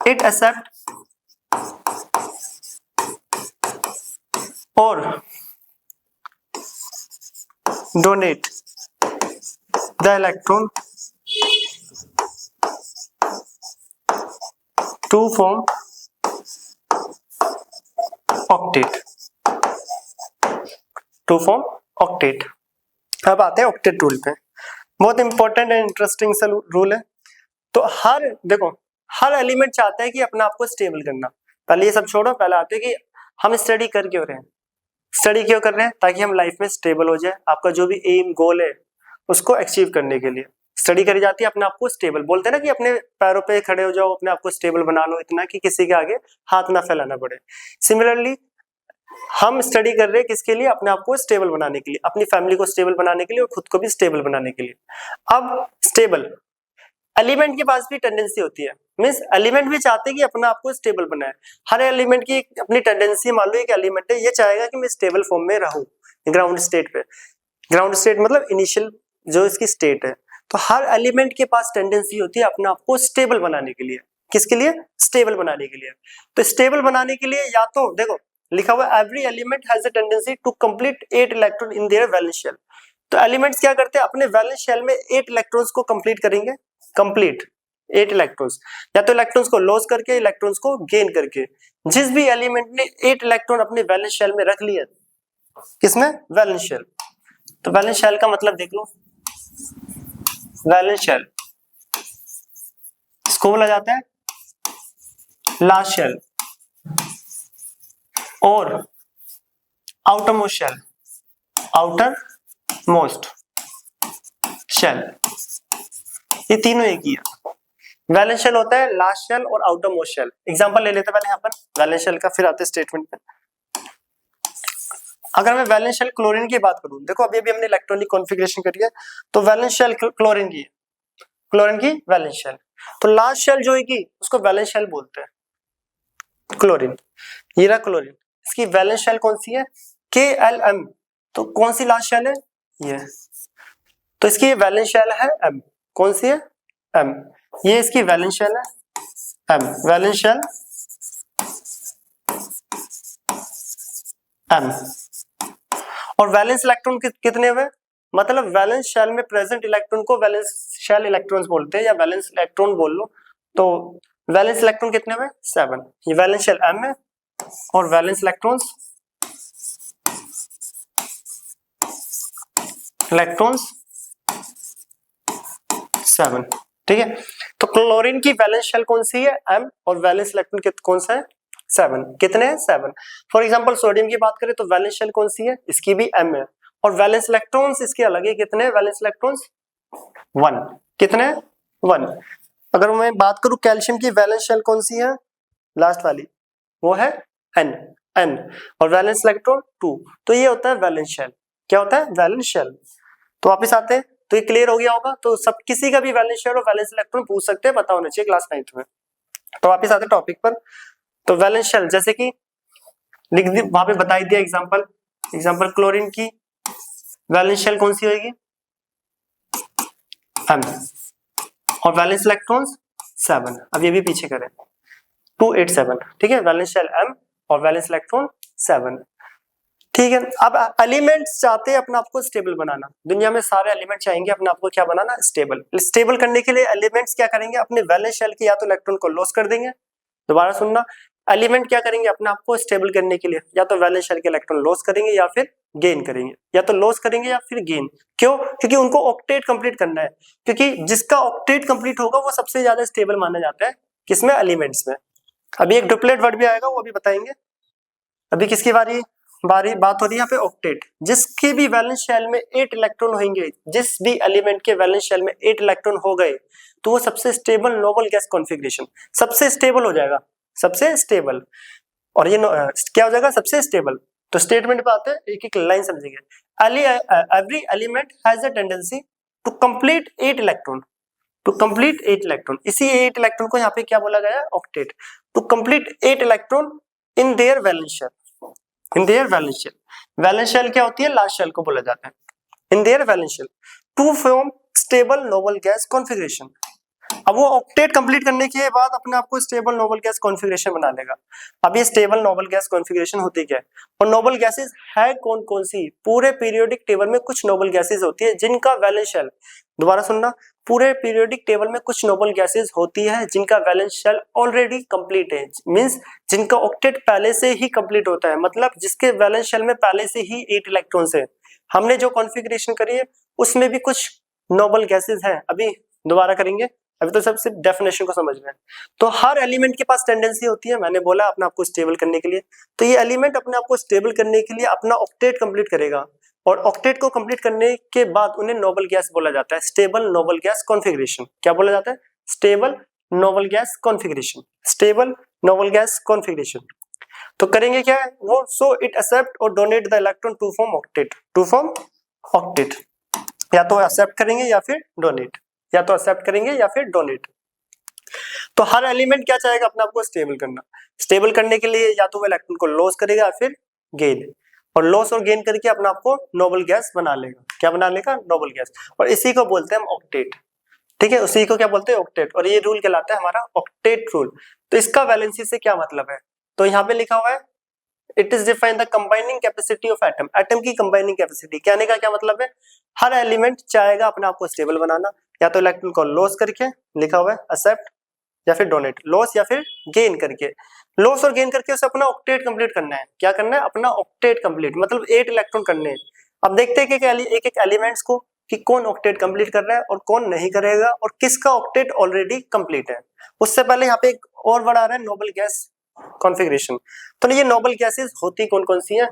it accept or donate the electron to form octet, to form octet। अब आते हैं ऑक्टेट रूल पे। बहुत इंपॉर्टेंट एंड इंटरेस्टिंग सा रूल है। तो देखो हर एलिमेंट चाहता है कि अपने आप को स्टेबल करना। पहले ये सब छोड़ो, पहले आते हैं कि हम स्टडी कर क्यों रहे हैं। स्टडी क्यों कर रहे हैं? ताकि हम लाइफ में स्टेबल हो जाए। आपका जो भी एम गोल है उसको अचीव करने के लिए स्टडी करी जाती है, अपने आप को स्टेबल। बोलते हैं ना कि अपने पैरों पे खड़े हो जाओ, अपने आप को स्टेबल बना लो, इतना कि किसी के आगे हाथ ना फैलाना पड़े। सिमिलरली हम स्टडी कर रहे हैं किसके लिए? अपने आप को स्टेबल बनाने के लिए, अपनी फैमिली को स्टेबल बनाने के लिए और खुद को भी स्टेबल बनाने के लिए। अब स्टेबल एलिमेंट के पास भी टेंडेंसी होती है, मींस एलिमेंट भी चाहते हैं कि अपना आप को स्टेबल बनाए। हर एलिमेंट की अपनी टेंडेंसी, मान लो एक एलिमेंट है, ये चाहेगा कि मैं स्टेबल फॉर्म में रहूं ग्राउंड स्टेट पे। ग्राउंड स्टेट मतलब इनिशियल जो इसकी स्टेट है। तो हर एलिमेंट के पास टेंडेंसी होती है अपने आप को स्टेबल बनाने के लिए। किसके लिए? स्टेबल बनाने के लिए। तो स्टेबल बनाने के लिए या तो देखो लिखा हुआ every element has a tendency to complete 8 electron in their valence shell. तो एलिमेंट्स क्या करते हैं? अपने वैलेंस शेल में 8 इलेक्ट्रॉन्स को कंप्लीट करेंगे। कंप्लीट 8 इलेक्ट्रॉन्स, या तो इलेक्ट्रॉन्स को लॉस करके, इलेक्ट्रॉन्स को गेन करके। जिस भी एलिमेंट ने 8 इलेक्ट्रॉन अपने वैलेंस शेल में रख लिए, किसमें? Valence shell. तो वैलेंस शेल का मतलब देख लो, वैलेंस शेल इसको बोला जाता है लास्ट शेल और outermost shell, outermost shell, ये तीनों एक ही है। वैलेंस शेल होता है लास्ट शेल और आउटर मोस्ट शेल। एग्जांपल ले लेते हैं पहले यहाँ पर वैलेंस शेल का, फिर आते हैं स्टेटमेंट पे। अगर मैं वैलेंस शेल क्लोरीन की बात करूं, देखो अभी हमने इलेक्ट्रॉनिक कॉन्फ़िगरेशन करी है, तो वैलेंस शेल क्लोरीन की, क्लोरीन की वैलेंस शेल। तो लास्ट शेल जो है कि उसको वैलेंस शेल बोलते हैं, क्लोरीन। ये रहा क्लोरीन, इसकी वैलेंस शेल कौन सी है? KLM। तो कौन सी लास्ट शेल है? ये। तो इसकी वैलेंस शेल है M। कौन सी है? M। ये इसकी वैलेंस शेल है M, वैलेंस शेल M। और वैलेंस इलेक्ट्रॉन कितने हुए? मतलब वैलेंस शेल में प्रेजेंट इलेक्ट्रॉन को वैलेंस शेल इलेक्ट्रॉन्स बोलते हैं, या वैलेंस इलेक्ट्रॉन बोल लो। तो वैलेंस इलेक्ट्रॉन कितने हुए? 7। ये वैलेंस शेल M है और वैलेंस इलेक्ट्रॉन्स 7। ठीक है। तो क्लोरीन की वैलेंस शेल कौन सी है? M, और वैलेंस इलेक्ट्रॉन कौन सा है? 7। कितने हैं? 7। फॉर एग्जांपल सोडियम की बात करें तो वैलेंस शेल कौन सी है? इसकी भी M है, और वैलेंस इलेक्ट्रॉन्स इसके अलग है। कितने हैं वैलेंस इलेक्ट्रॉन्स? 1। कितने? 1। अगर मैं बात करूं कैल्शियम की वैलेंस शेल कौन सी है? लास्ट वाली, वो है N, और वैलेंस इलेक्ट्रॉन 2। तो ये होता है वैलेंस शेल। क्या होता है? Valence shell. तो वापस आते हैं, तो ये क्लियर हो गया होगा। तो सब किसी का भी वैलेंस शेल और वैलेंस इलेक्ट्रॉन पूछ सकते हैं, पता होना चाहिए क्लास 9th में। तो वापस आते हैं टॉपिक पर। तो वैलेंस शेल जैसे कि लिख दी, वहां पे बता दिया एग्जांपल क्लोरीन की वैलेंस शेल कौन सी होगी? M, और वैलेंस इलेक्ट्रॉन्स 7। अब ये भी पीछे करें, 2 8 7। ठीक है, वैलेंस शेल M और वैलेंस इलेक्ट्रॉन 7। ठीक है। अब एलिमेंट्स चाहते हैं अपने आप को स्टेबल बनाना। दुनिया में सारे एलिमेंट चाहेंगे अपने आप को क्या बनाना? स्टेबल। स्टेबल करने के लिए एलिमेंट्स क्या करेंगे? अपने वैलेंस शेल के या तो इलेक्ट्रॉन को लॉस कर देंगे, दोबारा सुनना, एलिमेंट क्या करेंगे अपने आप को स्टेबल करने के लिए, या तो वैलेंस शेल के इलेक्ट्रॉन लॉस करेंगे या फिर गेन करेंगे, या तो लॉस करेंगे या फिर गेन। क्यों? क्योंकि उनको ऑक्टेट कंप्लीट करना है, क्योंकि जिसका ऑक्टेट कंप्लीट होगा वो सबसे ज्यादा स्टेबल माना जाता है किसमें, एलिमेंट्स में। अभी एक डुप्लेट वर्ड भी आएगा, वो भी बताएंगे। अभी किसकी बारी बात हो रही है यहाँ पे, ऑक्टेट। जिसके भी वैलेंस शेल में 8 इलेक्ट्रॉन होंगे, जिस भी एलिमेंट के वैलेंस शेल में 8 इलेक्ट्रॉन हो गए तो वो सबसे स्टेबल नोबल गैस कॉन्फ़िगरेशन, सबसे स्टेबल हो जाएगा, सबसे स्टेबल। और ये क्या हो जाएगा, सबसे स्टेबल। तो स्टेटमेंट पे आते हैं, एक एक लाइन समझेंगे। Every element has a tendency to complete 8 electron, to complete 8 electron. इसी 8 इलेक्ट्रॉन को यहाँ पे क्या बोला गया है, octet. To complete 8 electron in their valence shell, in their valence shell. Valence shell क्या होती है, लास्ट शेल को बोला जाता है। In their valence shell to form stable noble gas configuration. अब वो ऑक्टेट कंप्लीट करने के बाद अपने आप को स्टेबल नोबल गैस कॉन्फ़िगरेशन बना लेगा। अब ये स्टेबल नोबल गैस कॉन्फ़िगरेशन होती क्या है, और नोबल गैसेस है कौन कौन सी। पूरे पीरियोडिक टेबल में कुछ नोबल गैसेस होती है जिनका वैलेंस शेल, दोबारा सुनना, पूरे पीरियोडिक टेबल में कुछ नोबल गैसेस होती है जिनका वैलेंस शेल ऑलरेडी कंप्लीट है, मींस जिनका ऑक्टेट पहले से ही कंप्लीट होता है, मतलब जिसके वैलेंस शेल में पहले से ही 8 इलेक्ट्रॉन्स है। हमने जो कॉन्फ़िगरेशन करी है उसमें भी कुछ नोबल गैसेस हैं, अभी दोबारा करेंगे, अभी तो सब सिर्फ डेफिनेशन को समझ रहे हैं। तो हर एलिमेंट के पास टेंडेंसी होती है, मैंने बोला अपने आप को स्टेबल करने के लिए। तो ये एलिमेंट अपने आप को स्टेबल करने के लिए अपना ऑक्टेट कंप्लीट करेगा, और ऑक्टेट को कंप्लीट करने के बाद उन्हें नोबल गैस बोला जाता है, स्टेबल नोबल गैस कॉन्फ़िगरेशन। क्या बोला जाता है, stable noble gas configuration, stable noble gas configuration. तो करेंगे क्या है वो, सो इट एक्सेप्ट और donate the electron to form octet, to form octet. या तो एक्सेप्ट करेंगे या फिर डोनेट, या तो एक्सेप्ट करेंगे या फिर डोनेट। तो हर एलिमेंट क्या चाहेगा, अपने आप को स्टेबल करना। स्टेबल करने के लिए या तो वो इलेक्ट्रॉन को लॉस करेगा या फिर गेन, और लॉस और गेन करके अपने आप को नोबल गैस बना लेगा। क्या बना लेगा, नोबल गैस। और इसी को बोलते हैं हम ऑक्टेट, ठीक है, उसी को क्या बोलते हैं, ऑक्टेट। और ये रूल कहलाता है हमारा ऑक्टेट रूल। तो इसका वैलेंसी से क्या मतलब है, तो यहाँ पे लिखा हुआ है it is define the combining capacity of atom. Atom की कंबाइनिंग कैपेसिटी, कहने का क्या मतलब है, हर एलिमेंट चाहेगा अपने आप को स्टेबल बनाना, या तो इलेक्ट्रॉन को लॉस करके, लिखा हुआ है एक्सेप्ट या फिर डोनेट, लॉस या फिर गेन करके। लॉस और गेन करके उसे अपना ऑक्टेट कंप्लीट करना है। क्या करना है, अपना ऑक्टेट कंप्लीट, मतलब 8 इलेक्ट्रॉन करने हैं। अब देखते हैं कि एक एक एलिमेंट्स को कि कौन ऑक्टेट कंप्लीट कर रहा है और कौन नहीं करेगा, और किसका ऑक्टेट ऑलरेडी कंप्लीट है। उससे पहले यहाँ पे एक और वर्ड आ रहा है, नोबल गैस कॉन्फ़िगरेशन। तो ये नोबल गैसेस होती कौन कौन सी हैं,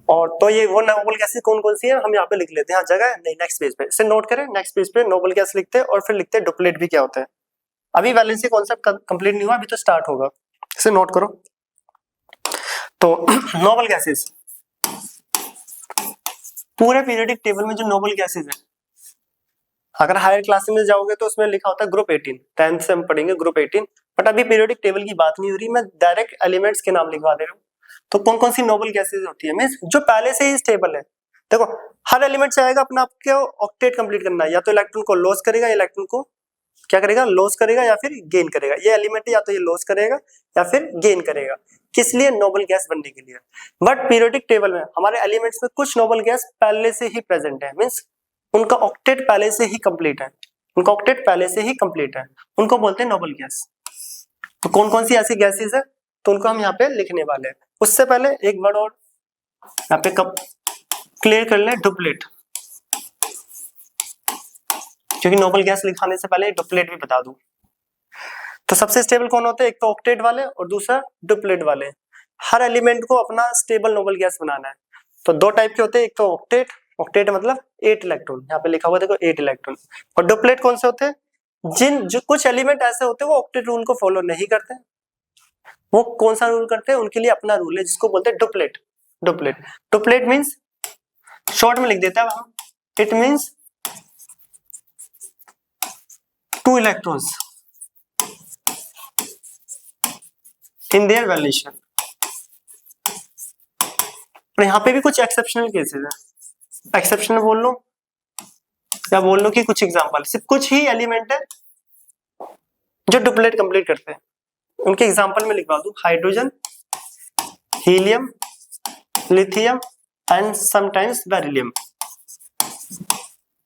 और तो ये वो नोबल गैसेस कौन कौन सी हैं हम यहाँ पे लिख लेते हैं। हाँ जगह नहीं, नेक्स्ट पेज पे इसे नोट करें, नेक्स्ट पेज पे नोबल गैस लिखते हैं और फिर लिखते हैं डुप्लेट भी क्या होता है। अभी वैलेंसी कॉन्सेप्ट कंप्लीट नहीं हुआ, अभी तो स्टार्ट होगा, इसे नोट करो। तो नोबल गैसेस, पूरे पीरियोडिक टेबल में जो नोबल गैसेस हैं, अगर हायर क्लास में जाओगे तो उसमें लिखा होता है ग्रुप 18, 10th से हम पढ़ेंगे ग्रुप 18। बट अभी पीरियोडिक टेबल की बात नहीं हो रही, मैं डायरेक्ट एलिमेंट्स के नाम लिखवा दे रहा हूँ। तो कौन कौन सी नोबल गैसेस होती है, मींस जो पहले से ही स्टेबल है। देखो हर एलिमेंट चाहेगा अपना आपको ऑक्टेट कंप्लीट करना है, या तो इलेक्ट्रॉन को लॉस करेगा, इलेक्ट्रॉन को क्या करेगा, लॉस करेगा या फिर गेन करेगा। ये एलिमेंट या तो ये लॉस करेगा या फिर गेन करेगा, किस लिए, नोबल गैस बनने के लिए। बट पीरियोडिक टेबल में हमारे एलिमेंट्स में कुछ नोबल गैस पहले से ही प्रेजेंट है, मींस उनका ऑक्टेट पहले से ही कंप्लीट है, उनका ऑक्टेट पहले से ही कंप्लीट है, उनको बोलते हैं नोबल गैस। तो कौन कौन सी ऐसी गैसेस है, तो उनको हम यहाँ पे लिखने वाले हैं। उससे पहले एक वर्ड और यहाँ पे कब क्लियर कर ले, डुप्लेट, क्योंकि नोबल गैस लिखाने से पहले डुप्लेट भी बता दूं। तो सबसे स्टेबल कौन होते हैं, एक तो ऑक्टेट वाले और दूसरा डुप्लेट वाले। हर एलिमेंट को अपना स्टेबल नोबल गैस बनाना है। तो दो टाइप के होते हैं, एक तो ऑक्टेट, ऑक्टेट मतलब 8 इलेक्ट्रॉन, यहाँ पे लिखा हुआ देखो 8 इलेक्ट्रॉन। और डुप्लेट कौन से होते हैं, जो कुछ एलिमेंट ऐसे होते हैं वो ऑक्टेट रूल को फॉलो नहीं करते। वो कौन सा रूल करते हैं, उनके लिए अपना रूल है जिसको बोलते हैं duplet. Duplet, duplet means short में लिख देता है हम, it means 2 electrons in their valence shell. और यहाँ पे भी कुछ एक्सेप्शनल केसेस है, एक्सेप्शनल बोल लो या बोल लो कि कुछ एग्जांपल, सिर्फ कुछ ही एलिमेंट है जो डुप्लेट कंप्लीट करते हैं, उनके एग्जांपल में लिखवा दूं, hydrogen, helium, lithium and sometimes beryllium.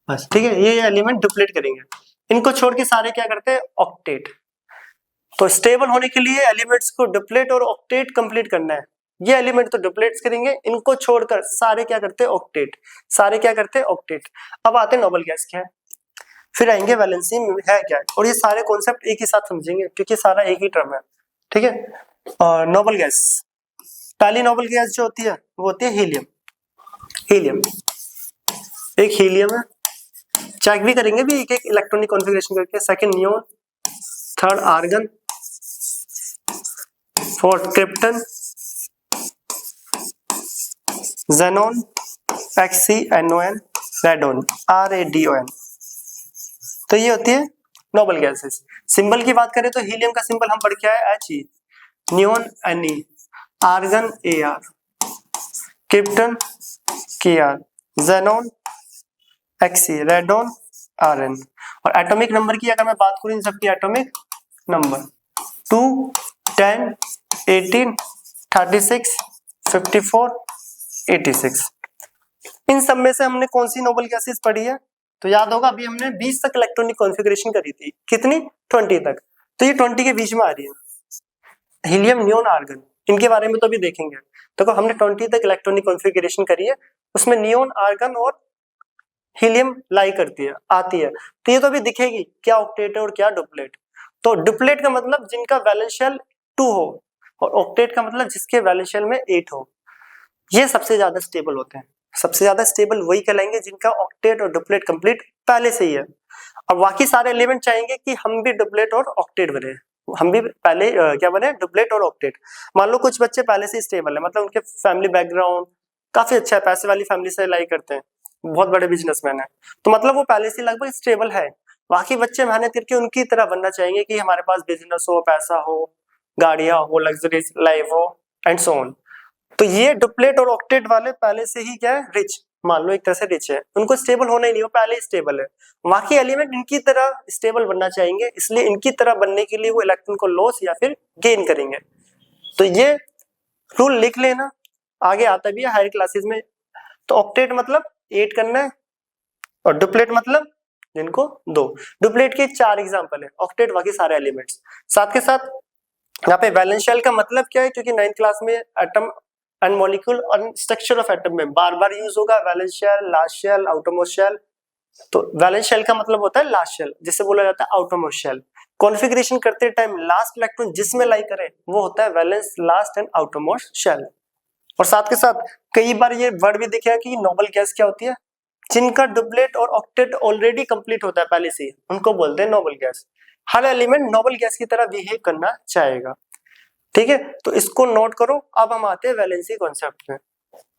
बस ठीक है, ये एलिमेंट डुप्लेट करेंगे। इनको छोड़ के सारे क्या करते हैं, ऑक्टेट। तो स्टेबल होने के लिए एलिमेंट्स को डुप्लेट और ऑक्टेट कंप्लीट करना है। ये एलिमेंट तो डुप्लेट्स करेंगे, इनको छोड़कर सारे क्या करते हैं ऑक्टेट, सारे क्या करते हैं ऑक्टेट। अब आते हैं नोबल गैस क्या है, फिर आएंगे वैलेंसी है क्या है, और ये सारे कॉन्सेप्ट एक ही साथ समझेंगे क्योंकि सारा एक ही टर्म है, ठीक है। और नोबल गैस, पहली नोबल गैस जो होती है वो होती है हीलियम। हीलियम एक हीलियम है, चेक भी करेंगे भी एक एक इलेक्ट्रॉनिक कॉन्फ़िगरेशन करके। Second neon, third argon, fourth krypton, xenon, XCNON, radon, RADON। तो ये होती है नोबल गैसेस। सिंबल की बात करें तो हीलियम का सिंबल हम पढ़ के आए He, neon Ne, argon Ar, krypton Kr, xenon Xc, radon Rn। और एटॉमिक नंबर की अगर मैं बात करूं इन सबकी एटॉमिक नंबर 2, 10, 18, 36, 54, 86। इन सब में से हमने कौन सी नोबल गैसेस पढ़ी है, तो याद होगा अभी हमने 20 तक इलेक्ट्रॉनिक कॉन्फ़िगरेशन करी थी, कितनी 20 तक, तो ये 20 के बीच में आ रही है हीलियम, नियोन, आर्गन। इनके बारे में तो अभी देखेंगे। तो हमने 20 तक इलेक्ट्रॉनिक कॉन्फ़िगरेशन करी है, उसमें नियोन, आर्गन और हीलियम लाई करती है, आती है। तो ये तो अभी दिखेगी क्या ऑक्टेट है और क्या डुप्लेट। तो डुप्लेट का मतलब जिनका वैलेंस शेल 2 हो, और ऑक्टेट का मतलब जिसके वैलेंस शेल में 8 हो। ये सबसे ज्यादा स्टेबल होते हैं। सबसे ज्यादा स्टेबल वही कहलाएंगे जिनका ऑक्टेट और डुप्लेट कंप्लीट पहले से ही है। और बाकी सारे एलिमेंट चाहेंगे कि हम भी डुप्लेट और ऑक्टेट बने, हम भी पहले क्या बने, डुप्लेट और ऑक्टेट। मान लो कुछ बच्चे पहले से स्टेबल है, मतलब उनके फैमिली बैकग्राउंड काफी अच्छा है, पैसे वाली फैमिली से लाई करते हैं, बहुत बड़े बिजनेसमैन है, तो मतलब वो पहले से लगभग स्टेबल है। बाकी बच्चे मेहनत करके उनकी तरह बनना चाहेंगे कि हमारे पास बिजनेस हो, पैसा हो, गाड़ियां हो, लग्जरीज लाइफ हो एंड सो ऑन। तो ये डुप्लेट और ऑक्टेट वाले पहले से ही क्या है, रिच, मान लो एक तरह से रिच है, उनको स्टेबल होना ही नहीं, हो पहले ही स्टेबल है। बाकी एलिमेंट इनकी तरह स्टेबल बनना चाहेंगे, इसलिए इनकी तरह बनने के लिए वो इलेक्ट्रॉन को लॉस या फिर गेन करेंगे। तो ये रूल लिख लेना, आगे आता भी है हायर क्लासेस में। तो ऑक्टेट मतलब 8 करना है, और डुप्लेट मतलब जिनको 2। डुप्लेट के 4 एग्जांपल है, ऑक्टेट बाकी सारे एलिमेंट्स। साथ के साथ यहाँ पे वैलेंस शेल का मतलब क्या है, क्योंकि 9th क्लास में एटम एंड मॉलिक्यूल और स्ट्रक्चर ऑफ एटम में बार बार यूज होगा valence shell, last shell, outermost shell. तो वैलेंस शेल का मतलब होता है लास्ट शेल, जिसे बोला जाता है आउटरमोस्ट शेल। कॉन्फ़िगरेशन करते टाइम लास्ट इलेक्ट्रॉन जिसमें लाई करे वो होता है valence, last and outermost shell. और साथ के साथ कई बार ये वर्ड भी दिखेगा कि नोबल गैस क्या होती है, जिनका डुप्लेट और ऑक्टेट ऑलरेडी कंप्लीट होता है पहले से, उनको बोलते हैं नोबल गैस। हर एलिमेंट नोबल गैस की तरह बिहेव करना चाहेगा, ठीक है। तो इसको नोट करो। अब हम आते हैं वैलेंसी कॉन्सेप्ट में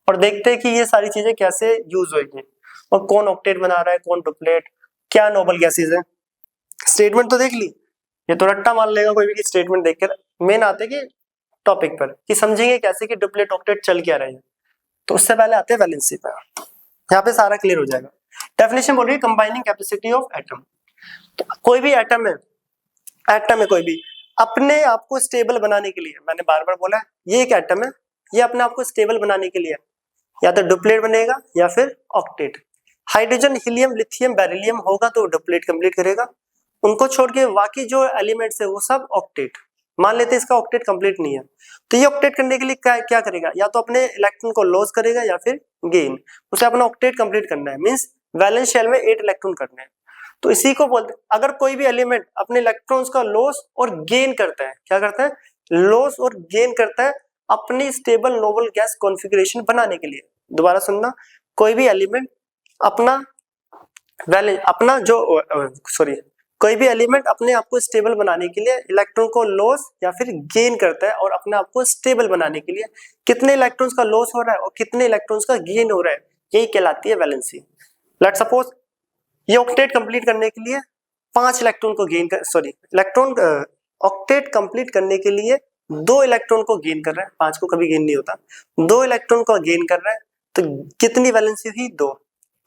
और देखते हैं कि ये सारी चीजें कैसे यूज होगी, और कौन ऑक्टेट बना रहा है, कौन डुप्लेट, क्या नोबल गैसेज है। स्टेटमेंट तो देख ली, ये तो रट्टा मान लेगा कोई भी स्टेटमेंट देखकर। मेन आते कि टॉपिक पर कि समझेंगे कैसे कि डुप्लेट ऑक्टेट चल क्या रहे हैं। तो उससे पहले आते हैं वैलेंसी पर, यहाँ पे सारा क्लियर हो जाएगा। डेफिनेशन बोल रही है कंबाइनिंग कैपेसिटी ऑफ एटम। तो कोई भी एटम है कोई भी, अपने आप को स्टेबल बनाने के लिए, मैंने बार बार बोला ये एक एटम है, ये अपने आप को स्टेबल बनाने के लिए या तो डुप्लेट बनेगा या फिर octet. Hydrogen, helium, lithium, beryllium होगा तो डुप्लेट कंप्लीट करेगा, उनको छोड़ के बाकी जो एलिमेंट्स है वो सब ऑक्टेट। मान लेते हैं इसका ऑक्टेट कंप्लीट नहीं है, तो ये ऑक्टेट करने के लिए क्या करेगा, या तो अपने इलेक्ट्रॉन को लॉस करेगा या फिर गेन। उसे अपना ऑक्टेट कंप्लीट करना है, मींस वैलेंस शेल में 8 इलेक्ट्रॉन करने हैं। तो इसी को बोलते हैं, अगर कोई भी एलिमेंट अपने इलेक्ट्रॉन्स का लॉस और गेन करता है, क्या करता है, लॉस और गेन करता है अपनी स्टेबल नोबल गैस कॉन्फ़िगरेशन बनाने के लिए। दोबारा सुनना, कोई भी एलिमेंट कोई भी एलिमेंट अपने आप को स्टेबल बनाने के लिए इलेक्ट्रॉन को लॉस या फिर गेन करता है, और अपने आप को स्टेबल बनाने के लिए कितने इलेक्ट्रॉन्स का लॉस हो रहा है और कितने इलेक्ट्रॉन्स का गेन हो रहा है, यही कहलाती है वैलेंसी। लेट्स सपोज ये ऑक्टेट कंप्लीट करने के लिए 5 इलेक्ट्रॉन को गेन कर ऑक्टेट कंप्लीट करने के लिए 2 इलेक्ट्रॉन को गेन कर रहा है, 5 को कभी गेन नहीं होता, 2 इलेक्ट्रॉन को गेन कर रहा है, तो कितनी वैलेंसी हुई, 2।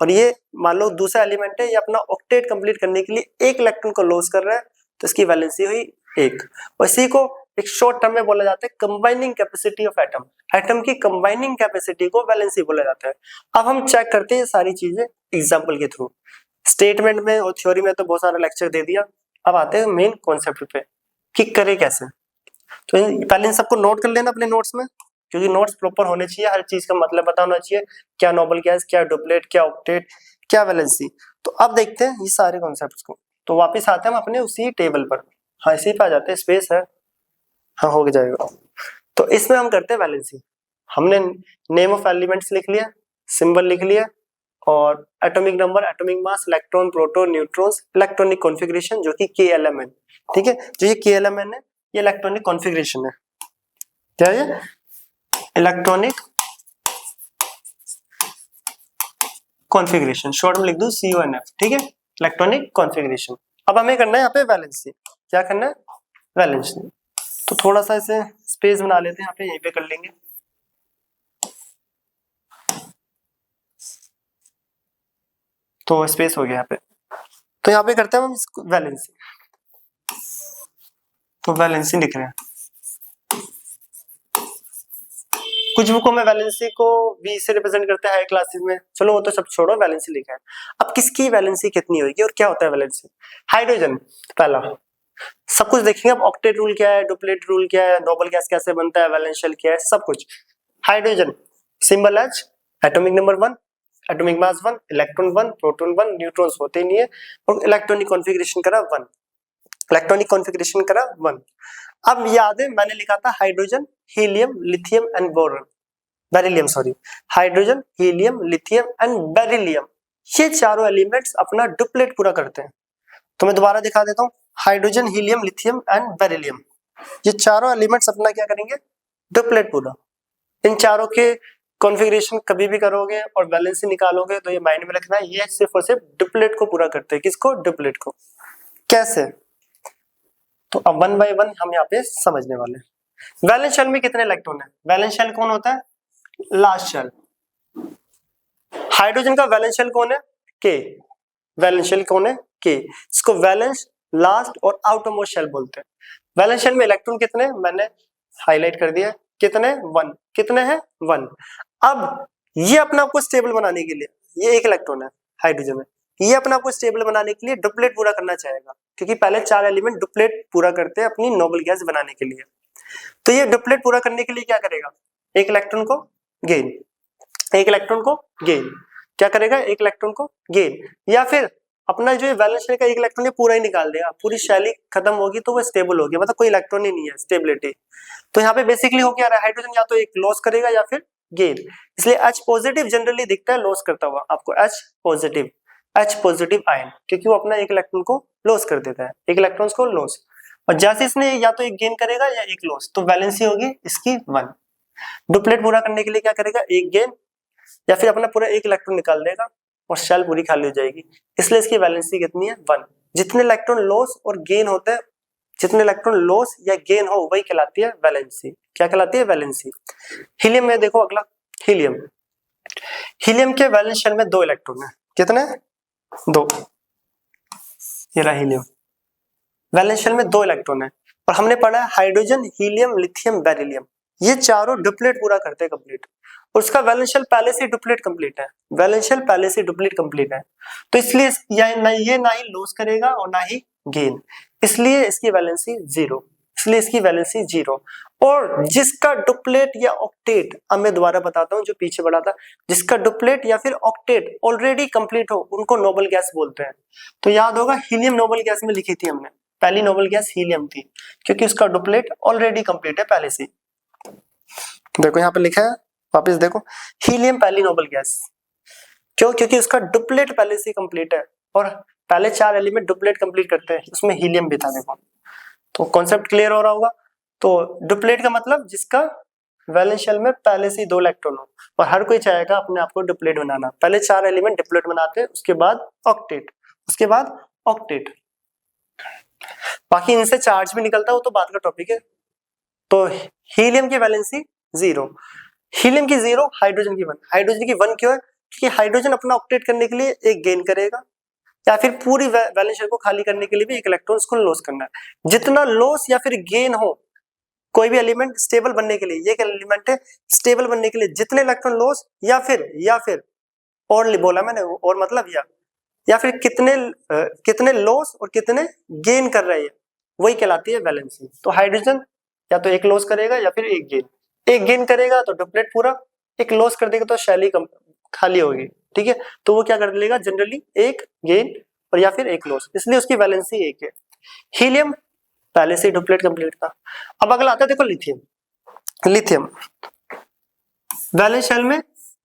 और ये मान लो दूसरा एलिमेंट है, ये अपना ऑक्टेट कंप्लीट करने के लिए 1 इलेक्ट्रॉन को लॉस कर रहा है, तो इसकी वैलेंसी हुई 1। और इसी को एक शॉर्ट टर्म में बोला जाता है combining capacity of atom. Atom की कंबाइनिंग कैपेसिटी को वैलेंसी बोला जाता है। अब हम चेक करते हैं सारी चीजें एग्जाम्पल के थ्रू। स्टेटमेंट में और थ्योरी में तो बहुत सारा लेक्चर दे दिया, अब आते हैं मेन कॉन्सेप्ट पे। कि करे कैसे। तो पहले इन सबको नोट कर लेना अपने नोट्स में, क्योंकि नोट्स प्रॉपर होने चाहिए, हर चीज का मतलब पता होना चाहिए, क्या नोबल गैस, क्या डुप्लेट, क्या ऑक्टेट, क्या वैलेंसी। तो अब देखते हैं ये सारे कॉन्सेप्ट्स को। तो वापस आते हैं हम अपने उसी टेबल पर, हाँ इसी पे आ जाते हैं, स्पेस है, हाँ हो जाएगा। तो इसमें हम करते हैं वैलेंसी। हमने नेम ऑफ एलिमेंट्स लिख लिया, सिंबल लिख लिया, और atomic number, atomic mass, electron, proton, neutrons, electronic configuration जो कि KLMN, ठीक है, जो ये KLMN है ये इलेक्ट्रॉनिक कॉन्फ़िगरेशन है। क्या है? इलेक्ट्रॉनिक कॉन्फ़िगरेशन, शॉर्ट में लिख दूं CONF, ठीक है, इलेक्ट्रॉनिक कॉन्फ़िगरेशन। अब हमें करना है यहाँ पे वैलेंसी। क्या करना है? वैलेंसी। तो थोड़ा सा इसे स्पेस बना लेते हैं, यहाँ पे यहीं पे कर लेंगे। तो स्पेस हो गया यहाँ पे। तो यहाँ पे करते हैं हम वैलेंसी। तो वैलेंसी लिख रहे हैं, कुछ बुकों में वैलेंसी को V से रिप्रेजेंट करते हैं हाई क्लासेस में, चलो वो तो सब छोड़ो, वैलेंसी लिखा है। अब किसकी वैलेंसी कितनी होगी और क्या होता है वैलेंसी? हाइड्रोजन पहला, सब कुछ देखेंगे। अब ऑक्टेट रूल क्या है, डुप्लेट रूल क्या है, नोबल गैस कैसे बनता है, वैलेंस शेल क्या है, सब कुछ। Hydrogen symbol H, atomic number 1, atomic मास 1, इलेक्ट्रॉन 1, प्रोटॉन 1, न्यूट्रॉन्स होते ही नहीं है, और इलेक्ट्रॉनिक कॉन्फ़िगरेशन करा 1, इलेक्ट्रॉनिक कॉन्फ़िगरेशन करा 1। अब याद है मैंने लिखा था hydrogen, helium, lithium and boron, beryllium sorry, hydrogen, helium, lithium and beryllium, ये चारों एलिमेंट्स अपना डुप्लेट पूरा करते हैं। तो मैं दोबारा दिखा देता हूँ, hydrogen, helium, lithium and beryllium, ये चारों एलिमेंट्स अपना क्या करेंगे? डुप्लेट पूरा। इन चारों के कॉन्फ़िगरेशन कभी भी करोगे और वैलेंसी निकालोगे तो ये माइंड में रखना है, ये सिर्फ और सिर्फ डुप्लेट को पूरा करते हैं। किसको? डुप्लेट को। कैसे? तो अब 1 बाय 1 हम यहाँ पे समझने वाले हैं। वैलेंस शेल में कितने इलेक्ट्रॉन है? वैलेंस शेल कौन होता है? Last shell. हाइड्रोजन का वैलेंस शेल कौन है? K। वैलेंस शेल कौन है? K। इसको वैलेंस, लास्ट और आउटरमोस्ट शेल बोलते हैं। वैलेंस शेल में इलेक्ट्रॉन कितने? मैंने हाईलाइट कर दिया, कितने? 1। कितने हैं? 1। अब ये अपने आप को स्टेबल बनाने के लिए, ये एक इलेक्ट्रॉन है हाइड्रोजन में, ये अपने आप को स्टेबल बनाने के लिए डुप्लेट पूरा करना चाहेगा, क्योंकि पहले 4 एलिमेंट डुप्लेट पूरा करते हैं अपनी नोबल गैस बनाने के लिए। तो ये डुप्लेट पूरा करने के लिए क्या करेगा? एक इलेक्ट्रॉन को गेन, एक इलेक्ट्रॉन को गेन, क्या करेगा? एक इलेक्ट्रॉन को गेन, या फिर अपना जो वैलेंस शेल का एक इलेक्ट्रॉन है पूरा ही निकाल देगा, पूरी शैली खत्म होगी तो वो स्टेबल होगी, मतलब कोई इलेक्ट्रॉन ही नहीं है, स्टेबिलिटी। तो यहाँ पे बेसिकली हो क्या रहा है, हाइड्रोजन या तो एक लॉस करेगा या फिर गेन, इसलिए H पॉजिटिव जनरली दिखता है लॉस करता हुआ आपको, H पॉजिटिव आयन, क्योंकि वो अपना एक इलेक्ट्रॉन को लॉस कर देता है, एक इलेक्ट्रॉन को लॉस, और जैसे इसने या तो एक गेन करेगा या एक लॉस, तो वैलेंसी होगी इसकी 1। डुप्लेट पूरा करने के लिए क्या करेगा? एक गेन, या फिर अपना पूरा एक इलेक्ट्रॉन निकाल देगा और शेल पूरी खाली हो जाएगी, इसलिए इसकी वैलेंसी कितनी है? 1। जितने इलेक्ट्रॉन लॉस और गेन होते हैं, जितने इलेक्ट्रॉन लॉस या गेन हो वही कहलाती है वैलेंसी। क्या कहलाती है? वैलेंसी। हीलियम में देखो अगला, हीलियम, हीलियम के वैलेंस शेल में 2 इलेक्ट्रॉन है, कितने? 2। ये रहा हीलियम, वैलेंस शेल में 2 इलेक्ट्रॉन है, और हमने पढ़ा है हाइड्रोजन, हीलियम, लिथियम, बेरिलियम, ये चारों डुप्लेट पूरा करते हैं कंप्लीट, और उसका वैलेंस शेल पहले से डुप्लेट कंप्लीट है, वैलेंस शेल पहले से डुप्लेट कंप्लीट है, तो इसलिए ये ना ही लॉस करेगा और ना ही गेन, इसलिए इसकी वैलेंसी 0, इसलिए इसकी वैलेंसी 0। और जिसका डुप्लेट या ऑक्टेट, अब मैं दोबारा बताता हूँ जो पीछे बढ़ा था, जिसका डुप्लेट या फिर ऑक्टेट ऑलरेडी कंप्लीट हो उनको नोबल गैस बोलते हैं। तो याद होगा हीलियम नोबल गैस में लिखी थी हमने, पहली नोबल गैस हीलियम थी, क्योंकि उसका डुप्लेट ऑलरेडी कंप्लीट है पहले से। देखो यहाँ पे लिखा है, वापस देखो, हीलियम पहली नोबल गैस, क्यों? क्योंकि उसका डुप्लेट पहले से कंप्लीट है, और पहले 4 एलिमेंट डुप्लेट कंप्लीट करते हैं, उसमें हीलियम भी था। देखो तो कॉन्सेप्ट क्लियर हो रहा होगा। तो डुप्लेट का मतलब जिसका वैलेंस शेल में पहले से 2 इलेक्ट्रॉन हो, और हर कोई चाहेगा अपने आप को डुप्लेट बनाना, पहले 4 एलिमेंट डुप्लेट बनाते हैं, उसके बाद ऑक्टेट, उसके बाद ऑक्टेट, बाकी इनसे चार्ज भी निकलता है, वो तो बात का टॉपिक है। तो हीलियम की वैलेंसी 0, हीलियम की 0, हाइड्रोजन की 1। हाइड्रोजन की 1 क्यों है? क्योंकि हाइड्रोजन अपना ऑक्टेट करने के लिए एक गेन करेगा, या फिर पूरी वैलेंस शेल को खाली करने के लिए भी एक इलेक्ट्रॉन को लॉस करना है। जितना लॉस या फिर गेन हो कोई भी एलिमेंट स्टेबल बनने के लिए, ये एलिमेंट है स्टेबल बनने के लिए, जितने इलेक्ट्रॉन लॉस या फिर और बोला मैंने, और मतलब या फिर कितने लॉस और कितने गेन कर रहे हैं, वही कहलाती है वैलेंसी। तो हाइड्रोजन या तो एक लॉस करेगा या फिर एक गेन करेगा तो डुप्लेट पूरा, एक लॉस कर देगा तो शेल ही खाली होगी, ठीक है। तो वो क्या कर लेगा जनरली, एक गेन और या फिर एक लॉस, इसलिए उसकी वैलेंसी एक है। हीलियम पहले से डुप्लेट कंप्लीट था। अब अगला आता है देखो लिथियम वैलेंस शेल में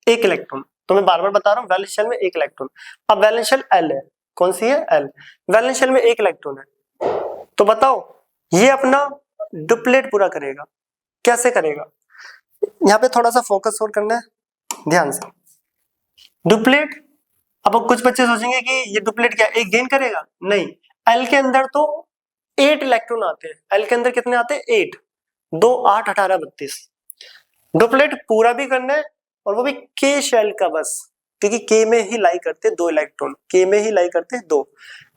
एक इलेक्ट्रॉन, तो मैं बार बार बता रहा हूँ वैलेंस शेल में एक इलेक्ट्रॉन। अब वैलेंस शेल एल है, कौन सी है, एल। वैलेंस शेल में एक इलेक्ट्रॉन है, तो बताओ ये अपना डुप्लेट पूरा करेगा, कैसे करेगा। यहाँ पे थोड़ा सा फोकस और करना है ध्यान से। डुप्लेट, अब कुछ बच्चे सोचेंगे कि ये डुप्लेट क्या एक गेन करेगा, नहीं। एल के अंदर तो 8 इलेक्ट्रॉन आते हैं, एल के अंदर कितने आते हैं 8, 2 8 18 32। डुप्लेट पूरा भी करना है और वो भी के शेल का बस, क्योंकि के में ही लाई करते 2 इलेक्ट्रॉन, के में ही लाई करते 2।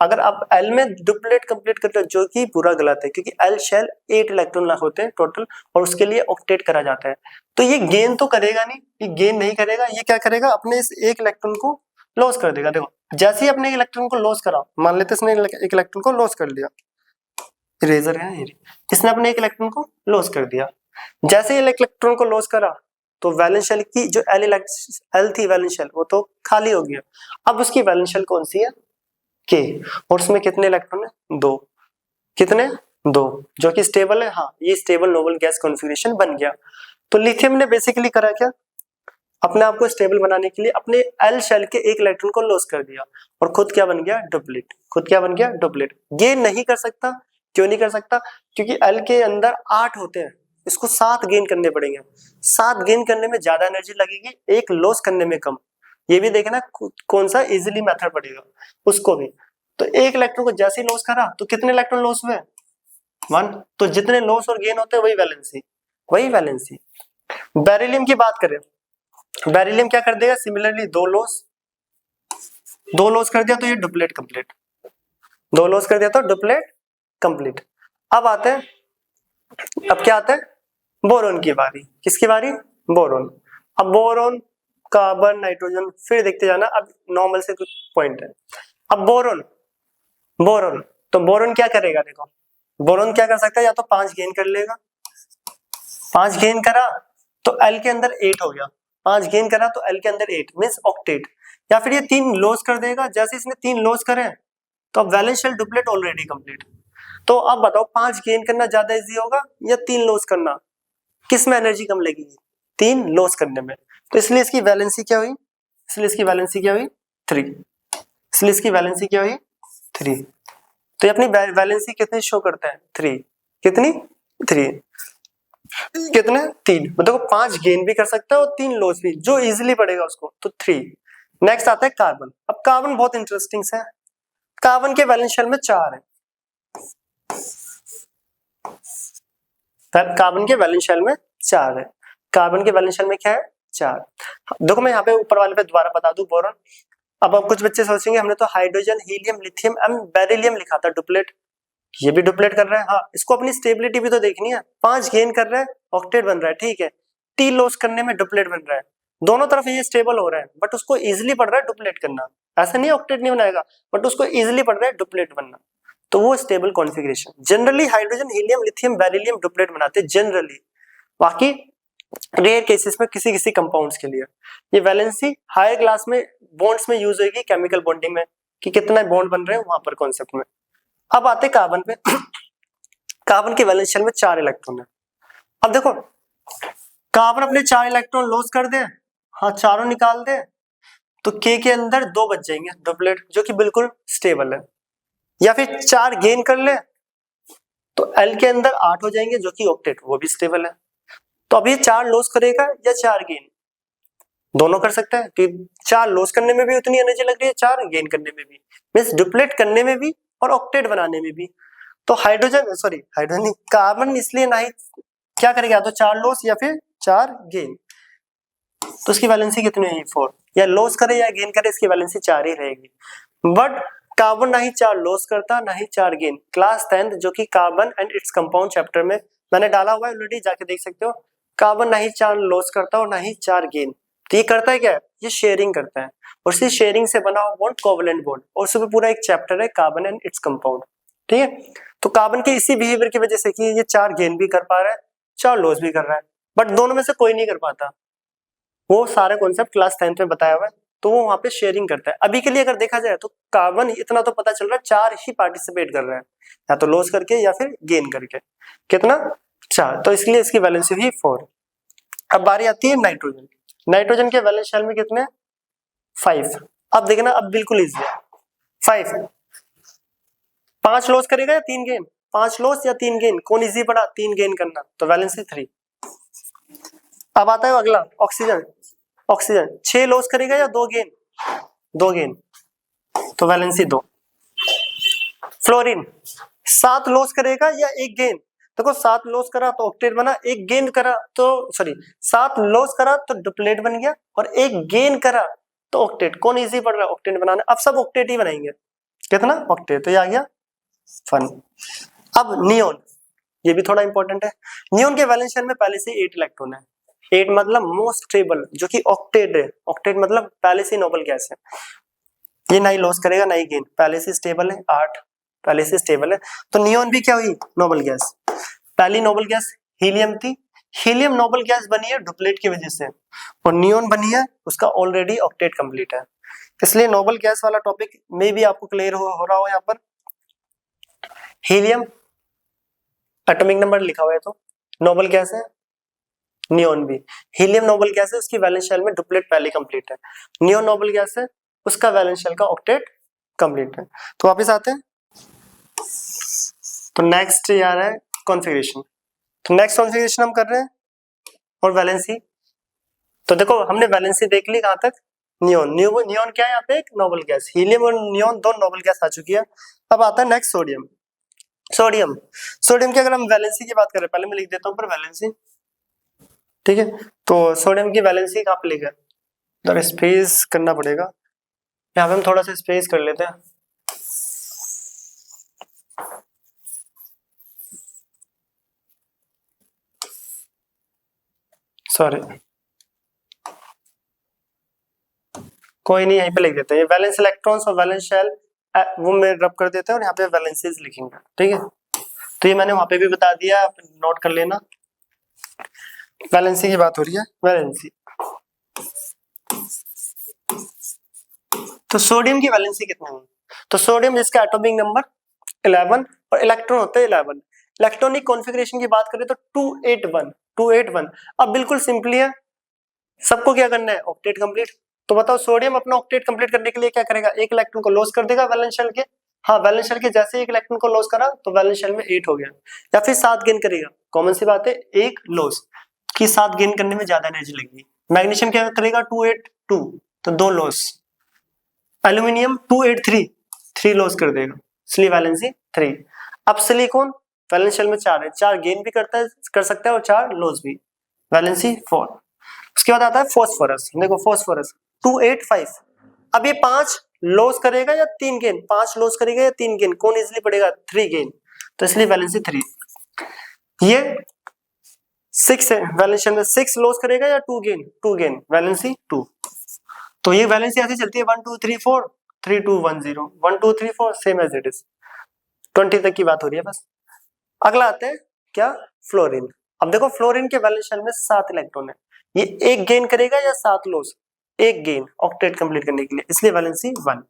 अगर आप एल में डुप्लेट कंप्लीट करते हो जो कि पूरा गलत है, क्योंकि एल शेल 8 इलेक्ट्रॉन होते हैं टोटल और उसके लिए ऑक्टेट करा जाता है। तो ये गेन तो करेगा नहीं, ये गेन नहीं करेगा, ये क्या करेगा अपने इस एक इलेक्ट्रॉन को लॉस कर देगा। देखो जैसे ही अपने इलेक्ट्रॉन को लॉस करा, मान लेते इसने एक इलेक्ट्रॉन को लॉस कर दिया, इरेजर है इसने अपने एक इलेक्ट्रॉन को लॉस कर दिया। जैसे ही इलेक्ट्रॉन को लॉस करा तो वैलेंस शेल की जो एल थी वैलेंस शेल वो तो खाली हो गया। अब उसकी वैलेंस शेल कौन सी है, के, और उसमें कितने इलेक्ट्रॉन है 2, कितने 2, जो कि स्टेबल है। हाँ ये स्टेबल नोबल गैस कॉन्फ़िगरेशन बन गया। तो लिथियम ने बेसिकली करा क्या, अपने आप को स्टेबल बनाने के लिए अपने एल शेल के एक इलेक्ट्रॉन को लॉस कर दिया और खुद क्या बन गया डुप्लेट, खुद क्या बन गया डुप्लेट। गेन नहीं कर सकता, क्यों नहीं कर सकता, क्योंकि एल के अंदर 8 होते हैं, इसको 7 गेन करने पड़ेंगे, 7 गेन करने में ज्यादा एनर्जी लगेगी, एक लॉस करने में कम। ये भी देखना कौन सा इजीली मेथड पड़ेगा उसको भी। तो एक इलेक्ट्रॉन को जैसे ही लॉस करा तो कितने इलेक्ट्रॉन लॉस हुए 1, तो जितने लॉस और गेन होते हैं वही वैलेंसी। बेरिलियम की बात करें, बेरिलियम क्या कर देगा सिमिलरली 2 लॉस कर दिया तो ये डुप्लेट कंप्लीट, 2 लॉस कर दिया तो डुप्लेट कंप्लीट। अब आते हैं, अब क्या आता है बोरोन की बारी, किसकी बारी, बोरोन। अब बोरोन कार्बन नाइट्रोजन फिर देखते जाना, अब नॉर्मल से कुछ पॉइंट है। अब बोरोन तो बोरोन क्या करेगा, देखो बोरोन क्या कर सकता है, या तो 5 गेन कर लेगा, 5 गेन करा तो एल के अंदर 8 हो गया, 5 गेन करा तो एल के अंदर 8 मींस ऑक्टेट, या फिर ये 3 लॉस कर देगा। जैसे इसने 3 लॉस करे तो अब valence shell duplet already complete. तो अब बताओ 5 गेन करना ज्यादा इजी होगा या 3 लॉस करना, किस में एनर्जी कम लगेगी, 3 लॉस करने में। तो इसलिए इसकी वैलेंसी क्या हुई, 3, इसलिए इसकी वैलेंसी क्या हुई 3। तो ये अपनी वैलेंसी कितनी शो करता है 3, कितनी 3, कितने 3, देखो 5 गेन भी कर सकता है और 3 लॉस भी, जो इजीली पड़ेगा उसको, तो 3। नेक्स्ट आता है कार्बन। अब कार्बन बहुत इंटरेस्टिंग है, कार्बन के वैलेंस शेल में 4 है, कार्बन के वैलेंस शेल में 4 है, कार्बन के वैलेंस शेल में क्या है 4। देखो मैं यहाँ पे ऊपर वाले पे दोबारा बता दूं बोरॉन। अब कुछ बच्चे सोचेंगे हमने तो hydrogen helium lithium and beryllium लिखा था डुप्लेट, ये भी डुप्लेट कर रहा है। हाँ इसको अपनी स्टेबिलिटी भी तो देखनी है, 5 गेन कर रहा है ऑक्टेट बन रहा है, ठीक है, 3 लॉस करने में डुप्लेट बन रहा है, दोनों तरफ ये स्टेबल हो रहा है, बट उसको इजीली पड़ रहा है डुप्लेट करना, ऐसा नहीं ऑक्टेट नहीं बनाएगा, बट उसको इजीली पड़ रहा है डुप्लेट बनना, तो वो stable configuration. Generally hydrogen helium lithium beryllium duplet बनाते हैं जनरली, बाकी रेयर केसेस में किसी किसी कंपाउंड्स के लिए। ये वैलेंसी हायर क्लास में बॉन्ड्स में यूज होगी, केमिकल बॉन्डिंग में, कि कितना बॉन्ड बन रहे हैं वहां पर कॉन्सेप्ट में। अब आते कार्बन पे, कार्बन के वैलेंस शेल में 4 इलेक्ट्रॉन है। अब देखो कार्बन अपने 4 इलेक्ट्रॉन लॉस कर दे, हाँ चारों निकाल दे, तो के अंदर 2 बच जाएंगे डुप्लेट, जो कि बिल्कुल स्टेबल है, या फिर 4 गेन कर ले तो एल के अंदर 8 हो जाएंगे, जो कि ऑक्टेट, वो भी स्टेबल है। तो अब ये 4 लॉस करेगा या 4 गेन, दोनों कर सकता है, कि 4 लॉस करने में भी उतनी एनर्जी लग रही है, 4 गेन करने में भी, मींस डुप्लेट करने में भी और ऑक्टेट बनाने में भी। तो हाइड्रोजन कार्बन इसलिए ना ही क्या करेगा, या तो 4 लॉस या फिर 4 गेन, तो इसकी वैलेंसी कितनी है 4, या लॉस करे या गेन करे इसकी वैलेंसी 4 ही रहेगी। बट कार्बन ना ही 4 लॉस करता ना ही 4 गेन। क्लास 10th जो कि carbon and its compound chapter में मैंने डाला हुआ है ऑलरेडी, जाके देख सकते हो। कार्बन ना ही 4 लॉस करता और ना ही 4 गेन, तो ये करता है क्या, ये शेयरिंग करता है, और इसी शेयरिंग से बना हुआ बॉन्ड कोवलेंट बॉन्ड, और उसमें पूरा एक चैप्टर है कार्बन एंड इट्स कंपाउंड, ठीक है। तो कार्बन के इसी बिहेवियर की वजह से कि ये 4 गेन भी कर पा रहा है, 4 लॉस भी कर रहा है, बट दोनों में से कोई नहीं कर पाता। वो सारे कॉन्सेप्ट क्लास 10th में बताया हुआ है, तो वो वहां पे शेयरिंग करता है। अभी के लिए अगर देखा जाए तो कार्बन इतना तो पता चल रहा है 4 ही पार्टिसिपेट कर रहे हैं, या तो लॉस करके या फिर गेन करके। कितना? 4, तो इसलिए इसकी वैलेंसी हुई 4। अब बारी आती है नाइट्रोजन। नाइट्रोजन के वैलेंस शेल में कितने? 5। अब देखना, अब बिल्कुल इजी है। 5 5 लॉस करेगा या 3 गेन? 5 लॉस या 3 गेन, कौन इजी पड़ा? 3 गेन करना, तो वैलेंसी 3। अब आता है अगला ऑक्सीजन। ऑक्सीजन 6 लॉस करेगा या 2 गेन? 2 गेन, तो वैलेंसी 2। फ्लोरीन 7 लॉस करेगा या 1 गेन? देखो 7 लॉस करा तो ऑक्टेट बना, 1 गेन करा तो 7 लॉस करा तो डुप्लेट बन गया, और 1 गेन करा तो ऑक्टेट। कौन इजी पड़ रहा है? ऑक्टेट बनाना। अब सब ऑक्टेट ही बनाएंगे। कितना? ऑक्टेट, तो ये आ गया फन। अब नियोन, ये भी थोड़ा इंपॉर्टेंट है। नियोन के वैलेंस शेल में पहले से 8 इलेक्ट्रॉन है। 8 मतलब मोस्ट स्टेबल, जो कि ऑक्टेट है। ऑक्टेट मतलब पहले से नोबल गैस है, ये ना ही लॉस करेगा ना ही गेन, पहले से स्टेबल है। 8 पहले से स्टेबल है, तो नियोन भी क्या हुई? Nobel gas. पहली नोबल गैस हीलियम थी, हीलियम नोबल गैस बनी है डुप्लेट की वजह से, और नियोन बनी है उसका ऑलरेडी ऑक्टेट कंप्लीट है। इसलिए नोबल गैस वाला टॉपिक में भी आपको क्लियर हो रहा हो। यहाँ पर हीलियम एटॉमिक नंबर लिखा हुआ है, तो नोबल गैस है। नियोन भी, हीलियम नोबल गैस है, उसकी वैलेंस शेल में डुप्लेट पहले कंप्लीट है। नियोन नोबल गैस है, उसका वैलेंस शेल का ऑक्टेट कंप्लीट है। तो वापस आते हैं, तो नेक्स्ट ये आ रहा है कॉन्फ़िगरेशन। तो नेक्स्ट कॉन्फ़िगरेशन हम कर रहे हैं, और वैलेंसी। तो देखो हमने वैलेंसी देख ली कहां तक? नियोन। नियोन क्या है? यहाँ पे एक नोबल गैस। हीलियम और नियोन दो नोबल गैस आ चुकी है। अब आता है नेक्स्ट सोडियम। सोडियम की अगर हम वैलेंसी की बात करें, पहले मैं लिख देता हूँ पर वैलेंसी, ठीक है। तो सोडियम की वैलेंसी कहाँ पे लिखा? तो स्पेस करना पड़ेगा, यहाँ पे हम थोड़ा सा स्पेस कर लेते हैं। सॉरी, कोई नहीं, यहीं पे लिख देते हैं। वैलेंस इलेक्ट्रॉन्स और वैलेंस शेल वो मैं रब कर देते हैं, और यहाँ पे वैलेंसीज लिखेंगे, ठीक है। तो ये मैंने वहां पे भी बता दिया, आप नोट कर लेना। वैलेंसी की बात हो रही है, वैलेंसी। तो सोडियम की वैलेंसी कितनी है? तो सोडियम जिसका एटॉमिक नंबर 11 और इलेक्ट्रॉन होते हैं 11। इलेक्ट्रॉनिक कॉन्फ़िगरेशन की बात करें तो 281। अब बिल्कुल सिंपली है, सबको क्या करना है? Octet complete. तो बताओ सोडियम अपना ऑक्टेट कंप्लीट करने के लिए क्या करेगा? एक इलेक्ट्रॉन को लॉस कर देगा वैलेंस शेल के। हाँ, वैलेंस शेल के जैसे एक इलेक्ट्रॉन को लॉस करा तो वैलेंस शेल में 8 हो गया, या फिर 7 गेन करेगा। कॉमन सी बात है, एक लॉस की 7 गेन करने में ज्यादा एनर्जी लगेगी। मैग्नीशियम क्या करेगा? 282, तो 2 लॉस। एल्यूमिनियम 283, 3 लॉस कर देगा, इसलिए वैलेंसी 3। अब सिलिकॉन वैलेंस शेल में 4 है, 4 गेन भी कर सकता है और 4 लॉस भी, वैलेंसी 4। उसके बाद आता है फॉस्फोरस। देखो फॉस्फोरस 285। अब ये 5 लॉस करेगा या 3 गेन? 5 लॉस करेगा या 3 गेन? कौन इजीली पड़ेगा? 3 गेन, तो इसलिए वैलेंसी 3। ये 6 है, वैलेंस शेल में 6 लॉस करेगा या 2 गेन? 2 gain, valency 2। तो ये वैलेंसी ऐसे चलती है 1 2 3 4 3 2 1 0 1 2 3 4 सेम एज इट इज। 20 तक की बात हो रही है बस। अगला आते हैं क्या? फ्लोरीन। अब देखो फ्लोरीन के वैलेंस शेल में 7 इलेक्ट्रॉन है, ये एक गेन करेगा या 7 लॉस? एक गेन, ऑक्टेट कंप्लीट करने के लिए, इसलिए वैलेंसी 1,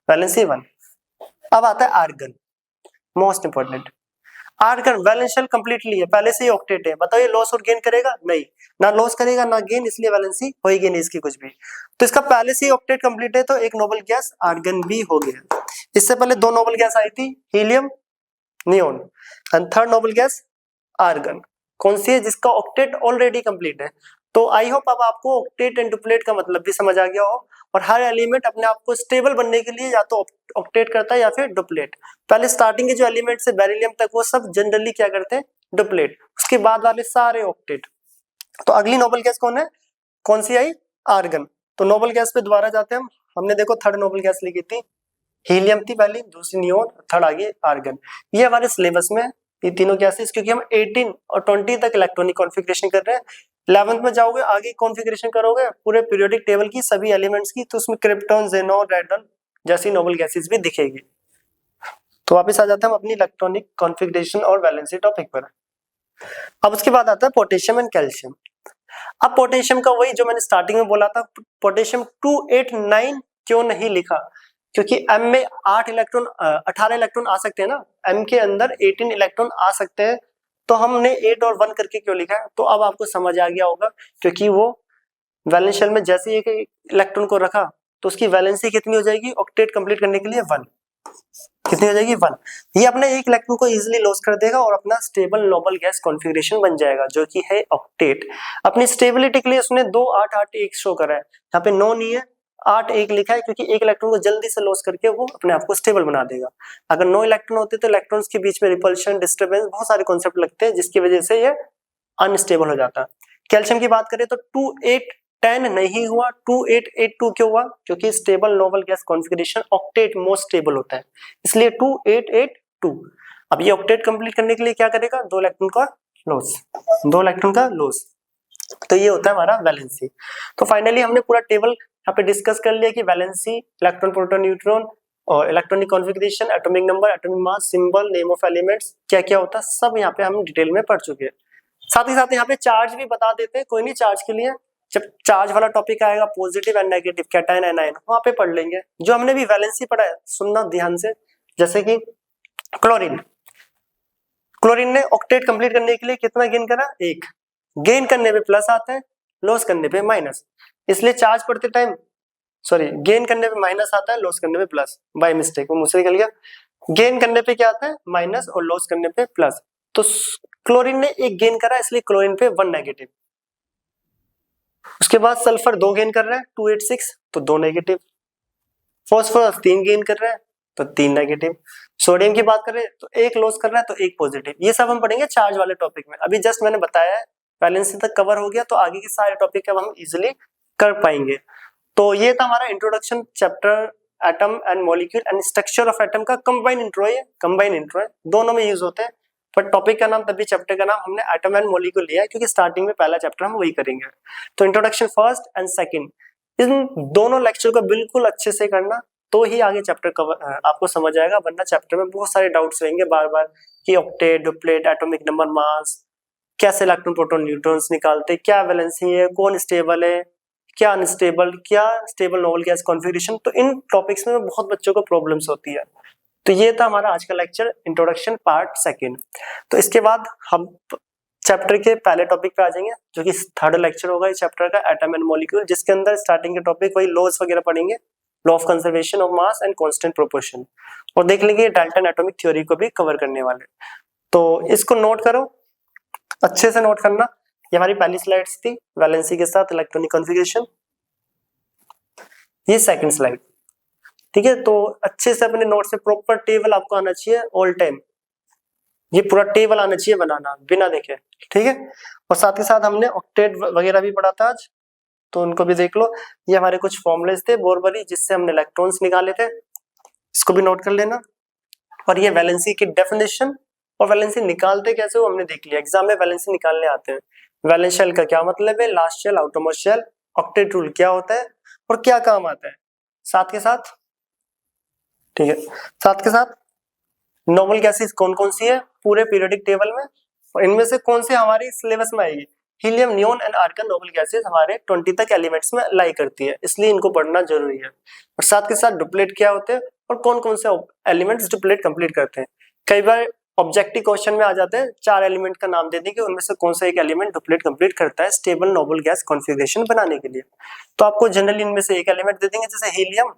वैलेंसी 1। अब आता है argon, most important. Argon valence shell completely है, पहले से ही ऑक्टेट है। बताओ ये लॉस और गेन करेगा? नहीं, ना लॉस करेगा ना गेन, इसलिए वैलेंसी होगी नहीं इसकी कुछ भी। तो इसका पहले से ही ऑक्टेट कंप्लीट है, तो एक नोबल गैस आर्गन भी हो गया। इससे पहले 2 नोबल गैस आई थी, helium, neon, and third noble gas argon. कौन सी है? जिसका ऑक्टेट ऑलरेडी कंप्लीट है। तो आई होप अब आपको ऑक्टेट एंड डुप्लेट का मतलब भी समझ आ गया हो, और हर एलिमेंट अपने आप को स्टेबल बनने के लिए या तो ऑक्टेट करता है या फिर डुप्लेट। पहले स्टार्टिंग के जो एलिमेंट से बेरिलियम तक वो सब जनरली क्या करते हैं? डुप्लेट। उसके बाद वाले सारे ऑक्टेट। तो अगली नोबल गैस कौन है? कौन सी आई? आर्गन। तो नोबल गैस पे दोबारा जाते हैं हम। हमने देखो थर्ड नोबल गैस लिखी थी, हीलियम थी पहली, दूसरी नियोन, थर्ड आ गई आर्गन। ये हमारे सिलेबस में ये तीनों गैसेस, क्योंकि हम 18 और 20 तक इलेक्ट्रॉनिक कॉन्फ़िगरेशन कर रहे हैं। 11th में जाओगे आगे कॉन्फ़िगरेशन करोगे पूरे पीरियोडिक टेबल की सभी एलिमेंट्स की, तो उसमें क्रिप्टॉन, ज़ेनॉन, रेडन जैसी नोबल गैसेस भी दिखेगी। तो वापस आ जाते हैं हम अपनी इलेक्ट्रॉनिक कॉन्फ़िगरेशन और वैलेंसी टॉपिक पर। अब उसके बाद आता है पोटेशियम एंड कैल्शियम। अब पोटेशियम का वही जो मैंने स्टार्टिंग में बोला था, पोटेशियम 289 क्यों नहीं लिखा, क्योंकि M में 18 इलेक्ट्रॉन आ सकते हैं ना, M के अंदर 18 इलेक्ट्रॉन आ सकते हैं, तो हमने 8 और 1 करके क्यों लिखा है, तो अब आपको समझ आ गया होगा, क्योंकि वो वैलेंस शेल में जैसे एक इलेक्ट्रॉन को रखा तो उसकी वैलेंसी कितनी हो जाएगी, ऑक्टेट कंप्लीट करने के लिए 1, कितनी हो जाएगी 1। ये अपने एक इलेक्ट्रॉन को इजीली लॉस कर देगा और अपना स्टेबल नोबल गैस कॉन्फ़िगरेशन बन जाएगा, जो कि है ऑक्टेट। अपनी स्टेबिलिटी के लिए उसने 2 8 8 1 शो करा है, यहाँ पे 9 नहीं है, 8 1 लिखा है, क्योंकि एक इलेक्ट्रॉन को जल्दी से लॉस करके वो अपने आप को स्टेबल बना देगा। अगर 9 इलेक्ट्रॉन होते तो इलेक्ट्रॉन्स के बीच में रिपल्शन, डिस्टर्बेंस, बहुत सारे कॉन्सेप्ट लगते हैं, जिसकी वजह से ये अनस्टेबल हो जाता है। कैल्शियम की बात करें तो 2 8 10 नहीं हुआ, 2882 क्यों हुआ, क्योंकि stable noble gas configuration octet most stable होता है, इसलिए 2882। अब ये ऑक्टेट कंप्लीट करने के लिए क्या करेगा, 2 इलेक्ट्रॉन का लॉस, 2 इलेक्ट्रॉन का लॉस, तो ये होता है हमारा वैलेंसी। तो फाइनली हमने पूरा टेबल यहाँ पे डिस्कस कर लिया कि वैलेंसी, इलेक्ट्रॉन, प्रोटॉन, न्यूट्रॉन और electronic configuration, atomic number, atomic mass, symbol, name of elements, क्या क्या होता है सब यहाँ पे हम डिटेल में पढ़ चुके हैं। साथ ही साथ यहाँ पे चार्ज भी बता देते हैं, कोई नहीं, चार्ज के लिए जब चार्ज वाला टॉपिक आएगा, positive and negative, cation anion, वहां पे पढ़ लेंगे। जो हमने भी वैलेंसी पढ़ा है, सुनना ध्यान से, जैसे कि क्लोरीन, क्लोरीन ने ऑक्टेट कंप्लीट करने के लिए कितना गेन करा, 1, गेन करने पे प्लस आता है, लॉस करने पे माइनस, इसलिए चार्ज पढ़ते टाइम, सॉरी, गेन करने पे माइनस आता है, लॉस करने पे प्लस, बाय मिस्टेक वो मुझसे निकल गया, गेन करने पे क्या आता है माइनस और लॉस करने पे प्लस। तो क्लोरीन ने 1 गेन करा, इसलिए क्लोरीन पे 1 नेगेटिव। उसके बाद सल्फर 2 गेन कर रहा है, 286, तो 2 नेगेटिव। फॉस्फोरस 3 गेन कर रहा है, तो 3 नेगेटिव। सोडियम की बात करें तो 1 लॉस कर रहा है, तो 1 पॉजिटिव। ये सब हम पढ़ेंगे चार्ज वाले टॉपिक में, अभी जस्ट मैंने बताया है, वैलेंसी तक कवर हो गया, तो आगे के सारे टॉपिक अब हम इजिली कर पाएंगे। तो ये था हमारा introduction chapter atom and molecule and structure of atom का कंबाइन इंट्रो है, कंबाइन इंट्रो है, दोनों में यूज होते हैं, पर टॉपिक का नाम तभी चैप्टर का नाम हमने एटम एंड मॉलिक्यूल लिया है, क्योंकि स्टार्टिंग में पहला चैप्टर हम वही करेंगे। तो इंट्रोडक्शन फर्स्ट एंड सेकंड, इन दोनों लेक्चर को बिल्कुल अच्छे से करना, तो ही आगे चैप्टर कवर आपको समझ आएगा, वरना चैप्टर में बहुत सारे डाउट्स रहेंगे बार बार कि ऑक्टेट, डुप्लेट, एटॉमिक नंबर, मास, कैसे इलेक्ट्रॉन, प्रोटॉन, न्यूट्रॉन्स निकालते, क्या वैलेंसी है, कौन स्टेबल है, क्या अनस्टेबल, क्या स्टेबल नोबल गैस कॉन्फ़िगरेशन, तो इन टॉपिक्स में बहुत बच्चों को प्रॉब्लम्स होती है। तो ये था हमारा आज का लेक्चर, इंट्रोडक्शन पार्ट सेकंड। तो इसके बाद हम चैप्टर के पहले टॉपिक पे आ जाएंगे, जो कि थर्ड लेक्चर होगा इस चैप्टर का, एटम एंड मॉलिक्यूल, जिसके अंदर स्टार्टिंग के टॉपिक वही लॉज वगैरह पढ़ेंगे, law of conservation of mass and constant proportion, और देख लेंगे डाल्टन एटॉमिक थ्योरी को भी कवर करने वाले। तो इसको नोट करो, अच्छे से नोट करना। ये हमारी पहली स्लाइड्स थी, वैलेंसी के साथ इलेक्ट्रॉनिक कॉन्फ़िगरेशन, ये सेकंड स्लाइड, ठीक है। तो अच्छे से अपने नोट से प्रॉपर टेबल आपको आना चाहिए ऑल टाइम, ये पूरा टेबल आना चाहिए बनाना बिना देखे, ठीक है। और साथ ही साथ हमने ऑक्टेट वगैरह भी पढ़ा था आज, तो उनको भी देख लो। ये हमारे कुछ फॉर्मूलेस थे बोरबरी, जिससे हमने इलेक्ट्रॉन्स निकाले थे, इसको भी नोट कर लेना। और ये वैलेंसी की डेफिनेशन और वैलेंसी निकालते कैसे वो हमने देख लिया, एग्जाम में वैलेंसी निकालने आते हैं। वैलेंस शेल का क्या मतलब है, last shell, outermost shell, octet rule क्या होता है और क्या काम आता है, साथ के साथ, ठीक है, साथ के साथ नॉर्मल गैसेस कौन कौन सी है पूरे पीरियोडिक टेबल में, और इनमें से कौन सी हमारी सिलेबस में आएगी। Helium, neon and argon noble gases हमारे 20 तक एलिमेंट्स में लाई करती है, इसलिए इनको पढ़ना जरूरी है। और साथ के साथ डुप्लेट क्या होते हैं और कौन कौन से एलिमेंट्स डुप्लेट कंप्लीट करते हैं। कई बार ऑब्जेक्टिव क्वेश्चन में आ जाते हैं, 4 एलिमेंट का नाम दे देंगे, उनमें से कौन सा एक एलिमेंट डुप्लेट कंप्लीट करता है स्टेबल नोबल गैस कॉन्फ़िगरेशन बनाने के लिए। तो आपको जनरली इनमें से एक एलिमेंट दे देंगे, जैसे हीलियम,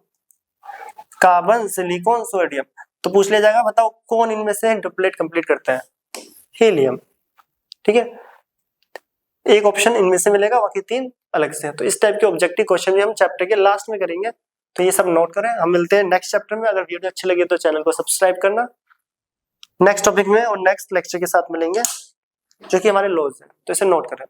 कार्बन, सिलिकॉन, सोडियम, तो पूछ लिया जाएगा बताओ कौन इनमें से डुप्लेट कंप्लीट करता है, हीलियम, ठीक है। एक ऑप्शन इनमें से मिलेगा, बाकी 3 अलग से। तो इस टाइप के ऑब्जेक्टिव क्वेश्चन भी हम चैप्टर के लास्ट में करेंगे, तो ये सब नोट करें। हम मिलते हैं नेक्स्ट चैप्टर में। अगर वीडियो अच्छी लगे तो चैनल को सब्सक्राइब करना। नेक्स्ट टॉपिक में और नेक्स्ट लेक्चर के साथ मिलेंगे, जो कि हमारे लॉज है, तो इसे नोट करें।